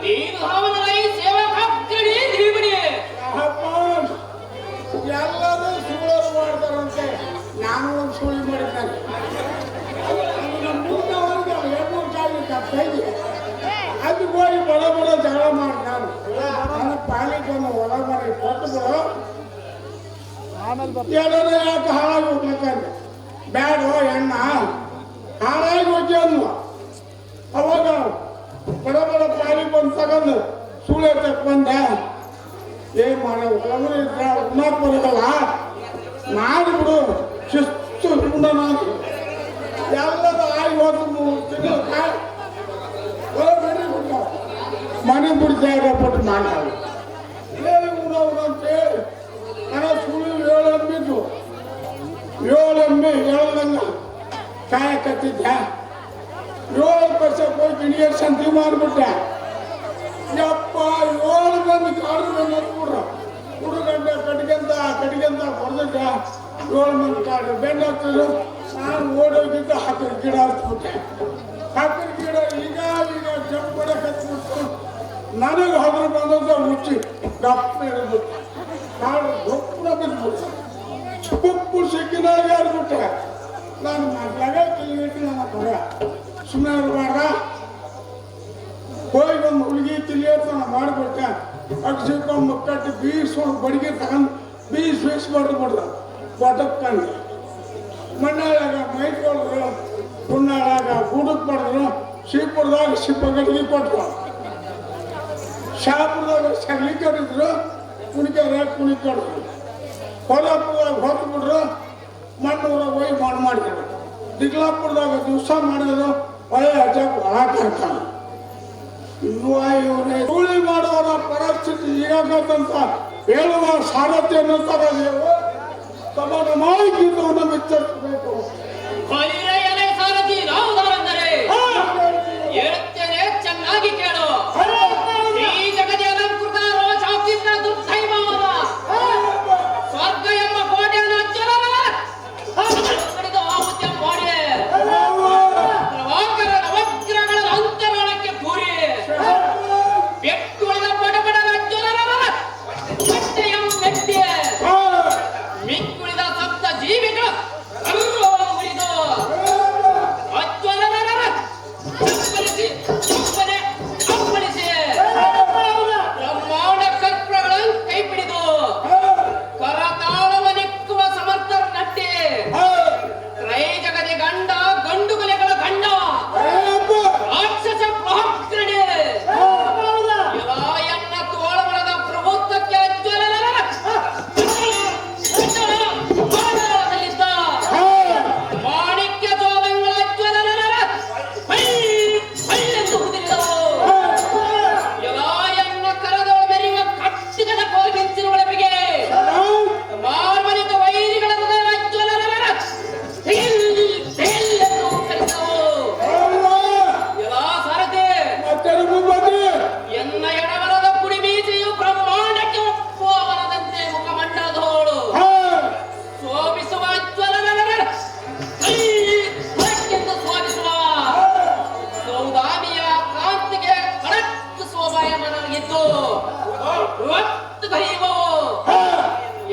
ನೀನು ಅವನ ಸೇವಾ ಕಡಿ ದ್ರೀಮಣಿ ಎಲ್ಲರೂ ಸುಳ್ಳರು ಮಾಡ್ತಾರಂತೆ ನಾನು ಒಂದು ಸುಳ್ಳು ಮಾಡಿದ್ದೇನೆ ಅದು ಹೋಗಿ ಬಡ ಬಡ ಜಗಳ ಮಾಡ್ತಾನೆ ನನ್ನ ಪಾಲಿಗೆ ಒಂದು ಹೊಲ ಮಾಡಿ ಕೊಟ್ಟು ಬಿಡು ಎಲ್ಲರೂ ಯಾಕೆ ಹಾಳಾಗಿ ಹೋಗ್ಬೇಕಂದ್ರೆ ಬ್ಯಾಡ ಎಣ್ಣ ಹಾಳಾಗಿ ಹೋಗಿ ಅನ್ವ ಅವಾಗ ಬಡ ಬಡ ಪಾಲಿಗೆ ಬಂದು ತಗೊಂಡು ಸುಳ್ಳು ತಕ್ಕ ಬಂದೆ ಏನ್ ಮಾಡೋ ಹೊಲಮನೆ ಉಣ್ಣಾಕ್ ಬರೋದಲ್ಲ ಮಾಡಿಬಿಡು ಶಿಸ್ತು ಉಂಡನ ಎಲ್ಲರೂ ಆಗಿ ಹೋದ್ರು ತಿಂಗಳು ಮನೆ ಬಿಡ್ತಾ ಪಟ್ಟು ಮಾಡ್ತಾರೆ ಅಂತೇಳಿ ನನ್ನ ಸುಳ್ಳು 7 ಎಮ್ಮಿದ್ದು 7 ಎಮ್ಮೆ ಹೇಳ್ದಂಗ ಕಾಯ ಕತ್ತಿದ್ದೆ 7 ವರ್ಷಕ್ಕೆ ಹೋಗಿ ಗಿಣಿಗೆ ಸಂತಿ ಮಾಡಿಬಿಟ್ಟೆ ಯಪ್ಪ 7 ಮಂದಿ ಕಾಡು ಬಂದ್ಬಿಡ್ರ ಹುಡುಗಂಡ ಕಟ್ಗೆಂತ ಹೊಡೆದಿದ್ದೆ 7 ಮಂದಿ ಕಾಡು ಬೆಂಡ್ ಹಾಕ್ತಿದ್ರು ನಾನು ಓಡೋಗಿದ್ದ 10 ಗಿಡ ಹಚ್ಬಿಟ್ಟೆ 10 ಗಿಡ ಈಗ ಜಂಪ್ ಮಾಡಕ್ಕೆ ಹಚ್ಬಿಟ್ಟು ನನಗೆ ಹೊದರು ಬಂದಂತ ಹುಚ್ಚಿ ದಪ್ಪ ಹಿಡಿದ್ಬಿಟ್ಟೆ ಕಾಡು ದೊಪ್ಪನ ಬಿದ್ದುಬಿಟ್ಟೆ ಉಪ್ಪು ಸಿಕ್ಕಿನಾಗ ಯಾರ್ಬಿಟ್ಟೆ ನಾನು ಮಕ್ಕಳಾಗ ಕಿಲಿಗಿಟ್ಟು ನನ್ನ ಬರ ಸುಮ್ಮನೆ ಇರಬಾರ್ದ ಹೋಗಿ ಒಂದು ಹುಡುಗಿ ತಿಳಿಯೋತನ ಮಾಡಿಬಿಟ್ಟೆ ಅಕ್ಷಿಕೊಂಬ ಕಟ್ಟಿ ಬೀಸ್ಕೊಂಡು ಬಡಿಗೆ ತಗೊಂಡು ಬೀಸ್ ಮಾಡಿಬಿಡ್ದ ಬಟಕ್ಕಂಡು ಮಣ್ಣಾಳಾಗ ಮೈಕೊಳಿದ್ರು ಹುಣ್ಣಾಳಾಗ ಗೂಡಕ್ಕೆ ಮಾಡಿದ್ರು ಶಿವಪುರದಾಗ ಶಿಪ್ಪಗಟ್ಟಿಗೆ ಕೊಟ್ಟರು ಶಾಪುರದಾಗ ಸಗಲಿ ಕಟ್ಟಿದ್ರು ಕುಣಿಕೆರಾಗ ಕುಣಿಕೊಡ್ರು ಕೋಲ್ಹಾಪುರದಾಗ ಹೊತ್ತು ಬಿಡ್ರು ಮಣ್ಣೂರಾಗ ಹೋಗಿ ಮಣ್ಣು ಮಾಡಿದ್ರು ದಿಗ್ಲಾಪುರದಾಗ ದಿವಸ ಮಾಡಿದ್ರು ಒಳ್ಳೆ ಅಜ್ಜಕ್ಕೆ ಒಳ ಕರ್ತಾನೆ ಕೂಲಿ ಮಾಡುವವರ ಪರಿಸ್ಥಿತಿ ಈಗಾಗತ್ತಂತ ಹೇಳುವ ಸಾರಥ್ಯ ಅನ್ನುತ್ತಾರ ನೀವು ತಮ್ಮ ಮಾಹಿತಿಯನ್ನು ವಿಚಾರಿಸಬೇಕು ಸಾರಥಿ ರಾಹುದಾರೆಂದರೆ ಹೇಳುತ್ತೇನೆ ಚೆನ್ನಾಗಿ ಕೇಳು ಈ ಜಗದಿ ಅಲಂಕೃತ ರೋಷಾಬ್ದಿನ ದುರ್ದೈವವಾದ ಸ್ವರ್ಗ ಎಂಬ ಕೋಟೆಯನ್ನು ಕಡಿದು ಆಹುತ್ಯ ಮಾಡಿ ಪ್ರವಾಹಗಳ ನವಗ್ರಹಗಳ ಅಂತರಾಳಕ್ಕೆ ಕೂರಿ ಬೆಟ್ಟುಳಿದ ಪಡಬಡದ ಜ್ವಲನ ವ್ಯಕ್ತಿ ಮಿಕ್ಕುಳಿದ ಸಪ್ತ ಜೀವಿಗಳು ಮುರಿದು ಅಪ್ಪಳಿಸಿ ಬ್ರಹ್ಮಾಂಡ ಕರ್ಪಗಳನ್ನು ಕೈಪಿಡಿದು ಕರತಾಳವ ನೆಕ್ಕುವ ಸಮರ್ಥರ ನಟ್ಟಿ ತ್ರೈ ಜಗದಿ ಗಂಡ ಗಂಡುಗಲೆಗಳ ಗಂಡ ರಾಕ್ಷಸ ಪ್ರಹಕ್ರಣೆ ಎನ್ನ ತೋಳಬಲದ ಪ್ರಭುತ್ವಕ್ಕೆ ಮಾಣಿಕ್ಯ ಜೋಲಂಗಳ ಹಳ್ಳೆಂದು ಹುದಿರಿದವು ಎನ್ನ ಕರದೊಳ ಮೆರೆಯುವ ಕಟ್ಟಿಗದ ಕೋಲ್ಗಿಂಚಿನ ಒಳಗೆ ಮಾರ್ಮನಿತ ವೈರಿಗಳ ಎನ್ನ ಎಡವಲದ ಕುಡಿ ಬೀಜೆಯು ಬ್ರಹ್ಮಾಂಡಕ್ಕೆ ಒಪ್ಪುವ ವನದಂತೆ ಮುಖಮಂಡಲದೋಳು ಶೋಭಿಸುವ ಶೋಭಿಸುವ ಸೌದಾಮಿಯ ಕಾಂತಿಗೆ ಕಡಕ್ ಶೋಭಾಯಮಾನವಾಗಿದ್ದು ಇವತ್ತು ಕರೆಯುವ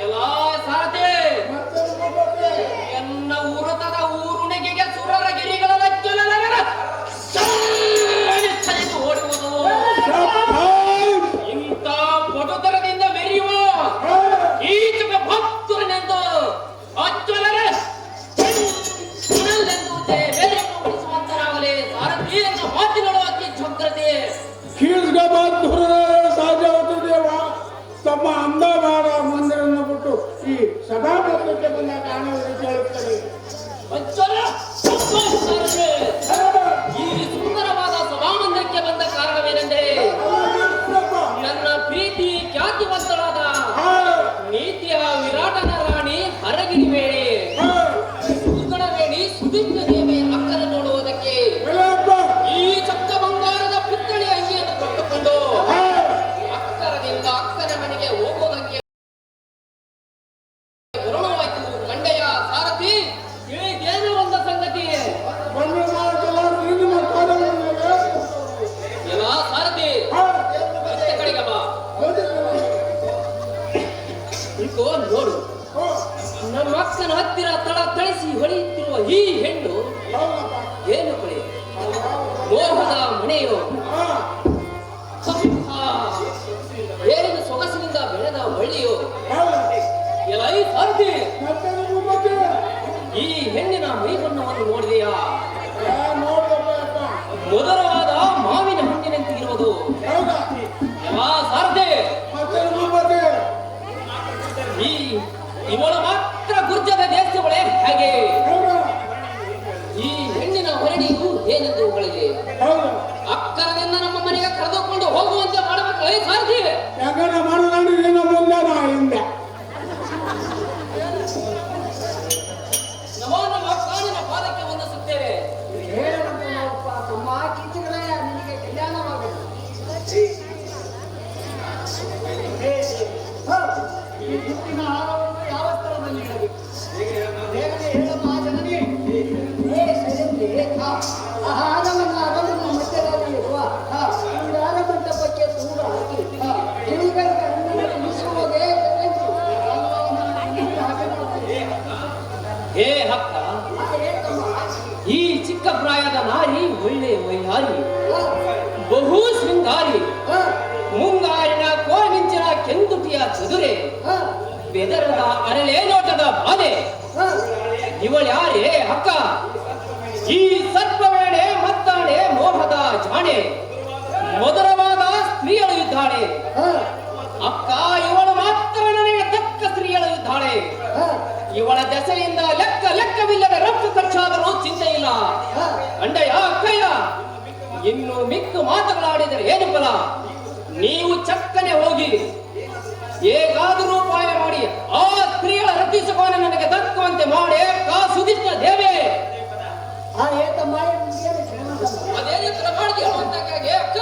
ಎಲ್ಲ ಸಾರಥಿ ಎನ್ನ ಉರುತದ ಊರುಣಿಗೆಗೆ ಸುರರ ಗಿರಿಗಳ ಓಡುವುದು ಇಂಥ ಪಟುತರದಿಂದ ಮೆರೆಯುವ ಈಚಕ ಭಕ್ತರನೆಂದು ಅಜ್ವಲರ ಬೆರೆಯುವಂತರಾಗಲೇ ಸಾರಥಿ ಎನ್ನ ಮಾತಿನಳು ಅತಿ ಜಾಗ್ರತೆ ಸಾಧ್ಯ ದೇವ ತಮ್ಮ ಅಂದವಾದ ಮಂದಿರನ್ನು ಬಿಟ್ಟು ಈ ಸಭಾಪತಿಗೆ ಬಂದ ಕಾಣುವುದು ಕೇಳುತ್ತದೆ ಈ ಸುಂದರವಾದ ಸಭಾಮಂದಿರಕ್ಕೆ ಬಂದ ಕಾರಣವೇನೆಂದರೆ ನನ್ನ ಪ್ರೀತಿ ಖ್ಯಾತಿವಂತರಾದ ನೀತಿಯ ವಿರಾಟನ ರಾಣಿ ಹರಗಿರಿ ವೇಳೆ ಸುಗಣ ವೇಣಿ ಸುದಿಗ್ನ ದೇವಿಯ ಮಕ್ಕಳ ನೋಡುವುದಕ್ಕೆ ಈ ಚಕ್ಕ ಈ ಹೆಣ್ಣು ಏನು ಕಡೆ ಮೋಹದ ಮನೆಯೋ ಏನಿನ ಸೊಗಸಿನಿಂದ ಬೆಳೆದ ಬಳ್ಳಿಯೋ ಎಲೈ ಸಾರ್ತಿ ಈ ಹೆಣ್ಣಿನ ಮೈಬಣ್ಣವನ್ನು ನೋಡಿದೆಯಾ ಮಧುರವಾದ ಮಾವಿನ ಹಣ್ಣಿನಂತಿರುವುದು ಎಲ್ಲಾ ಸಾರ್ದೆ ಈ ಇವಳು ಮಾತ್ರ ಗುರ್ಜದ ದೇಶಗಳೇ ಹಾಗೆ ಈ ಹೆಣ್ಣಿನ ಹೊರಡಿಯು ಏನೆಂದು ಅವಳಿಗೆ ಅಕ್ಕರದಿಂದ ನಮ್ಮ ಮನೆಗೆ ಕರೆದುಕೊಂಡು ಹೋಗುವಂತೆ ಮಾಡಬೇಕೇ ಸಾರ್ತಿ ಯಾಕಂದ್ರೆ ಮಾಡೋಣ ಮುಂದೆ ಹಿಂದೆ ನಮೋ ನಮ್ಮ ಕಾಣಿನ ಪಾದಕ್ಕೆ ವಂದಿಸುತ್ತೇವೆ. ನಿನಗೆ ಕಲ್ಯಾಣವಾಗಬೇಕು. ಈ ಮುತ್ತಿನ ಹಾರವನ್ನು ಯಾವ ಸ್ಥಳದಲ್ಲಿ ಇಡಬೇಕು? ಬೇಗನೆ ಹೇಳಮ್ಮ ಜನನಿ. ಆ ಹಾರವನ್ನು ಅರಮನೆ ಮಧ್ಯದಲ್ಲಿ ಇರುವ ಈ ರಾಜಮಂಟಪಕ್ಕೆ ದೂರ ಹಾಕಿ ಗಿಳಿಗಳಿಗೆ ಹಣ್ಣನ್ನು ತಿನ್ನಿಸುವುದೇ ಹೇ ಅಕ್ಕ, ಈ ಚಿಕ್ಕ ಪ್ರಾಯದ ನಾರಿ ಒಳ್ಳೆ ವೈಹಾರಿ, ಬಹು ಶೃಂಗಾರಿ, ಮುಂಗಾರಿನ ಕೋಮಿಂಚಿನ ಕೆಂದುಟಿಯ ಚದುರೆ, ಬೆದರದ ಅರಳೆ ನೋಟದ ಬಾಲೆ, ಇವಳ್ಯಾರೇ ಅಕ್ಕ? ಈ ಸರ್ಪವೇಳೆ ಮತ್ತಾಳೆ ಮೋಹದ ಜಾಣೆ, ಮಧುರವಾದ ಸ್ತ್ರೀಯಳು ಇದ್ದಾಳೆ ಅಕ್ಕ. ಇವಳು ಮಾತ್ರ ನನಗೆ ತಕ್ಕ ಸ್ತ್ರೀಯಳು ಇದ್ದಾಳೆ. ಇವಳ ದೆಸೆಯಿಂದ ಲೆಕ್ಕವಿಲ್ಲದ ರಕ್ತ ಖರ್ಚಾದರೂ ಚಿಂತೆ ಇಲ್ಲ. ಅಂಡಯ್ಯ ಅಕ್ಕಯ್ಯ, ಇನ್ನು ಮಿಕ್ಕು ಮಾತುಗಳಾಡಿದರೆ ಏನು ಫಲ? ನೀವು ಚಕ್ಕನೆ ಹೋಗಿ ಹೇಗಾದರೂ ಉಪಾಯ ಮಾಡಿ ಆ ಸ್ತ್ರೀಯಳ ರಕ್ಷಿಸಿಕೊಂಡು ನನಗೆ ದಕ್ಕುವಂತೆ ಮಾಡಿ ಸುದಿಷ್ಟ ದೇವೇ. ಅದೇನು ತರ ಮಾಡಿದೆ ಅಕ್ಕ?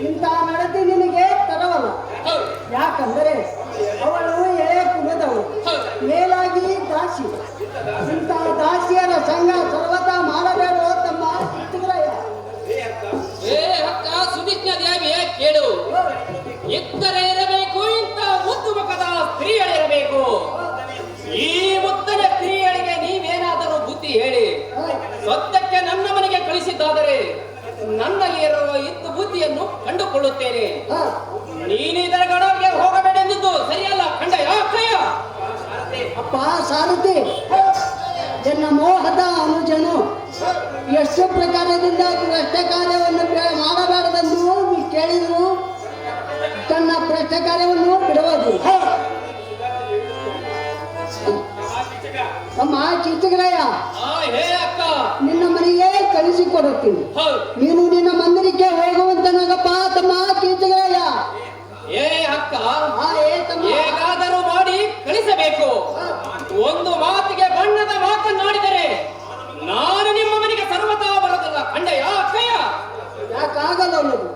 ಇಂತಹ ನಡತೆ ನಿನಗೆ ತರವಲ್ಲ. ಯಾಕಂದರೆ ಅವಳು ಎಳೆ ಕುಲದವಳು, ಮೇಲಾಗಿ ದಾಸಿ. ಇಂತಹ ದಾಸಿಯರ ಸಂಘ ಸರ್ವತಾ ಮಾಡಬೇಡ ತಮ್ಮ ಚಿತ್ರಯ್ಯ. ಸುದಿಜ್ಞ ದೇವಿಯೇ ಕೇಳು, ಇತ್ತರೆ ಇರಬೇಕು, ಇಂಥ ಮುದ್ದು ಮುಖದ ಸ್ತ್ರೀಯಳಿರಬೇಕು. ಈ ಮುದ್ದದ ಸ್ತ್ರೀಯಳಿಗೆ ನೀವೇನಾದರೂ ಬುದ್ಧಿ ಹೇಳಿ. ಸದ್ಯಕ್ಕೆ ನನ್ನ ಮನೆಗೆ ಕಳಿಸಿದ್ದಾದರೆ ನನ್ನಲ್ಲಿ ಇರುವ ಇತ್ತು ಬುದ್ಧಿಯನ್ನು ಕಂಡುಕೊಳ್ಳುತ್ತೇನೆ. ನೀನಿದರ ಗಡವಿಗೆ ಹೋಗಬೇಡೆಂದಿದ್ದು ಸರಿಯಲ್ಲ ಕಂಡಯ್ಯ ಅಕ್ಕಯ್ಯ. ಅಪ್ಪ ಸಾರಥಿ, ಎನ್ನ ಮೋಹದ ಅನುಜನು ಎಷ್ಟು ಪ್ರಕಾರದಿಂದ ಭ್ರಷ್ಟ ಕಾರ್ಯವನ್ನು ಮಾಡಬಾರದೆಂದು ಕೇಳಿದ್ರು ತನ್ನ ಭ್ರಷ್ಟ ಕಾರ್ಯವನ್ನು ಬಿಡುವುದು. ಅಮ್ಮ ಚಿತ್ರಗ್ರಯ ಹೇ ಅಕ್ಕ. ನಿನ್ನ ಮನೆಗೆ ಕಳಿಸಿಕೊಡುತ್ತೀನಿ. ಹೌದು. ನೀನು ನಿನ್ನ ಮಂದಿರಕ್ಕೆ ಹೋಗುವಂತನಾಗಪ್ಪ ತಮ್ಮ ಚಿತ್ರಗ್ರಯ. ಏ ಅಕ್ಕ, ಏ ತಮ್ಮ, ಹೇಗಾದರೂ ಮಾಡಿ ಕಳಿಸಬೇಕು. ಒಂದು ಮಾತಿಗೆ ಬಣ್ಣದ ಮಾತನ್ನಾಡಿದರೆ ನಾನು ನಿಮ್ಮ ಮನೆಗೆ ಸರ್ವತಾ ಬರೋದಲ್ಲ. ಖಂಡಯ್ಯ ಅಕ್ಕಯ್ಯ. ಯಾಕಾಗಲ್ಲ ಅನ್ನೋದು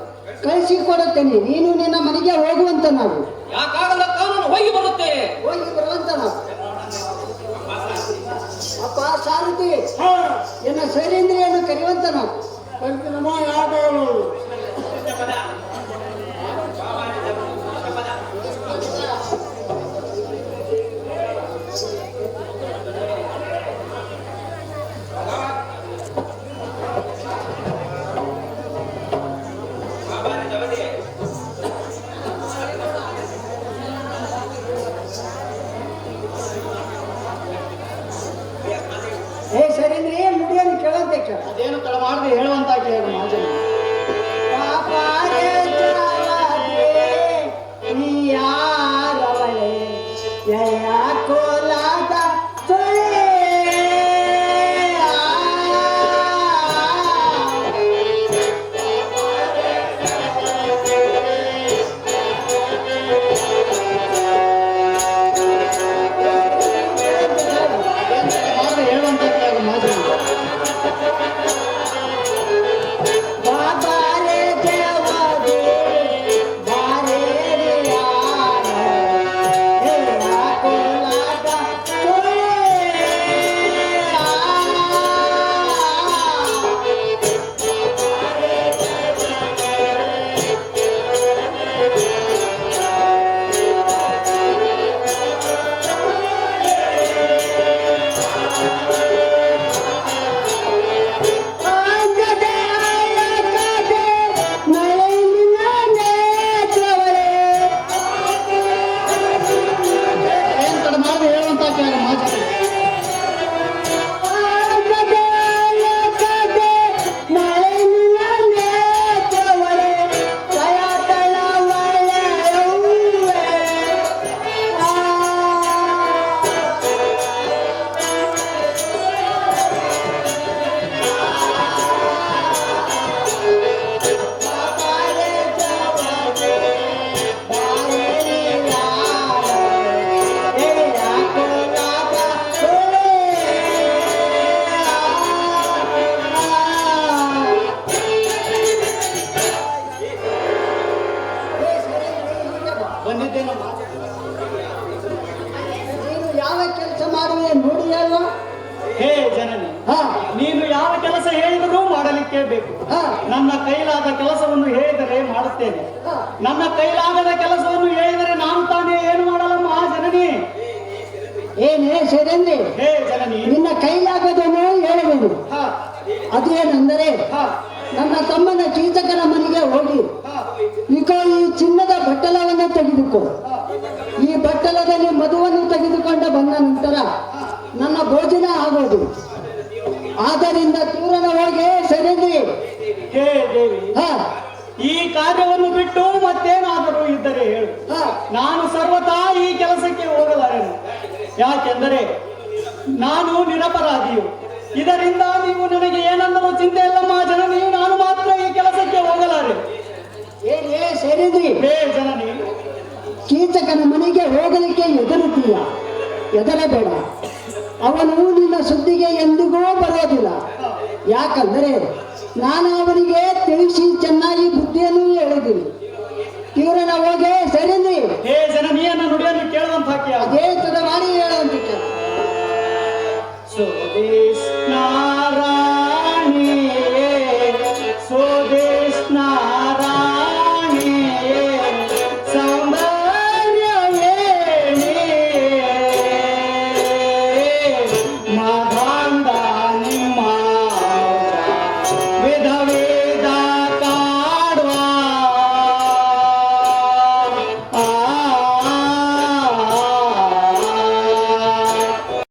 ಕಳಿಸಿಕೊಡುತ್ತೇನೆ. ನೀನು ನಿನ್ನ ಮನೆಗೆ ಹೋಗುವಂತ ನಾವು. ಯಾಕಾಗಲ್ಲ, ಕಾನೂನು ಹೋಗಿ ಬರುತ್ತೇನೆ. ಹೋಗಿ ಬರುವಂತ ನಾವು. ಅಪ್ಪ ಸಾರಥಿ, ಎನ್ನ ಶೈಲೇಂದ್ರಿಯನ್ನು ಕರೆಯುವಂತ ನಾವು. ಕರಿತೀನಮ್ಮ, ಯಾಕಾಗಲ್ಲ ನೋಡು. ಏ ಶೈಲೇಂದ್ರಿ, ಮುಡಿಯನ್ನು ಕೇಳಂತೆ ಕೇಳ. ಅದೇನು ತಡ ಮಾಡದೆ ಹೇಳುವಂತ ಕೇಳು ಮಾಜನ. ಪಾಪಾರೆ ಚಾವದೆ ನೀ ಯಾರವಳೆ ಯಯ ಕೋಲಾದ ಸುಳೆ. ಮಾಡದೆ ಹೇಳುವಂತ ಕೇಳು ಮಾಜನ. ಬಾಬಾರೆ ದೇವದೆ ಬಾರೆ ಯಾರ ಯಯ ಕೋಲಾದ ಸುಳೆ. ಆಗದೆ ಆಗದೆ ಮಳೆಯಿಂದ ನೇತ್ರವಳೆ. ಏನ್ ತಡ ಮಾಡದೆ ಹೇಳುವಂತ ಕೇಳು ಮಾಜನ. ಆಗದೆ ಆಗದೆ ಮಳೆಯಿಂದ ನೇತ್ರವಳೆ. ಕಯತಳ ಒಳೆಯುವೆ. ಬಾಬಾರೆ ಜಾವದೆ ಬಾರೆ ಯಾರ ಯಯ ಕೋಲಾದ ಸುಳೆ. ಬಂದಿದ್ದೇನಮ್ಮ. ನೀನು ಯಾವ ಕೆಲಸ ಮಾಡುವೆ ನೋಡಿ ಅಲ್ವಾ? ಹೇ ಜನನಿ, ಹಾ ನೀನು ಯಾವ ಕೆಲಸ ಹೇಳಿದರೂ ಮಾಡಲಿಕ್ಕೆ ಬೇಕು. ಹಾ ನನ್ನ ಕೈಲಾದ ಕೆಲಸವನ್ನು ಹೇಳಿದರೆ ಮಾಡುತ್ತೇನೆ. ಹಾ. ನನ್ನ ಕೈಲಾಗದ ಕೆಲಸವನ್ನು ಹೇಳಿದರೆ ನಾನು ತಾನೇ ಏನು ಮಾಡಲಮ್ಮ ಜನನಿ. ಏನೇ ಶೈಲೇಂದ್ರಿ, ಹೇ ಜನನಿ. ನಿನ್ನ ಕೈಲಾಗದನ್ನು ಹೇಳುವೆನು. ಹಾ ಅದೇನೆಂದರೆ ಹಾ ನನ್ನ ತಮ್ಮನ ಕೀಚಕನ ಮನೆಗೆ ಹೋಗಿ ಹಾ ಈಗ ಈ ಚಿನ್ನದ ಬಟ್ಟಲವನ್ನು ತೆಗೆದುಕೋ. ಈ ಬಟ್ಟಲದಲ್ಲಿ ಮಧುವನ್ನು ತೆಗೆದುಕೊಂಡು ಬಂದ ನಂತರ ನನ್ನ ಭೋಜನ ಆಗೋದು. ಆದ್ದರಿಂದ ತೀವ್ರನ ಹೋಗಿ ಶೈಲೇಂದ್ರಿ. ಹೇ ದೇವಿ, ಹಾ ಈ ಕಾರ್ಯವನ್ನು ಬಿಟ್ಟು ಮತ್ತೇನಾದರೂ ಇದ್ದರೆ ಹೇಳು. ಹಾ ನಾನು ಸರ್ವತಾ ಈ ಕೆಲಸಕ್ಕೆ ಹೋಗಲಾರೆನು. ಯಾಕೆಂದರೆ ನಾನು ನಿರಪರಾಧಿಯು. ಇದರಿಂದ ನೀವು ನನಗೆ ಏನನ್ನೂ ಚಿಂತೆ ಇಲ್ಲಮ್ಮ ಜನನಿ. ನಾನು ಮಾತ್ರ ಈ ಕೆಲಸಕ್ಕೆ ಹೋಗಲಾರೆ. ಏನೇ ಶೈಲೇಂದ್ರಿ, ಹೇ ಜನನಿ, ಕೀಚಕನ ಮನೆಗೆ ಹೋಗಲಿಕ್ಕೆ ಹೆದರುತ್ತೀಯ. ಹೆದರಬೇಡ, ಅವನು ನಿನ್ನ ಸುದ್ದಿಗೆ ಎಂದಿಗೂ ಬರೋದಿಲ್ಲ. ಯಾಕಂದರೆ ನಾನು ಅವನಿಗೆ ತಿಳಿಸಿ ಚೆನ್ನಾಗಿ ಬುದ್ಧಿಯನ್ನು ಹೇಳಿದ್ದೀನಿ. ತೀವ್ರನ ಹೋಗಿ ಶೈಲೇಂದ್ರಿ. ಹೇ ಜನನಿಯನ್ನ ನುಡಿಯನ್ನು ಕೇಳುವಂತ ಹಾಕಿ ಅದೇ ತಡ ಮಾಡಿ ಹೇಳುವಂತ ಸ್ವದೇಶ್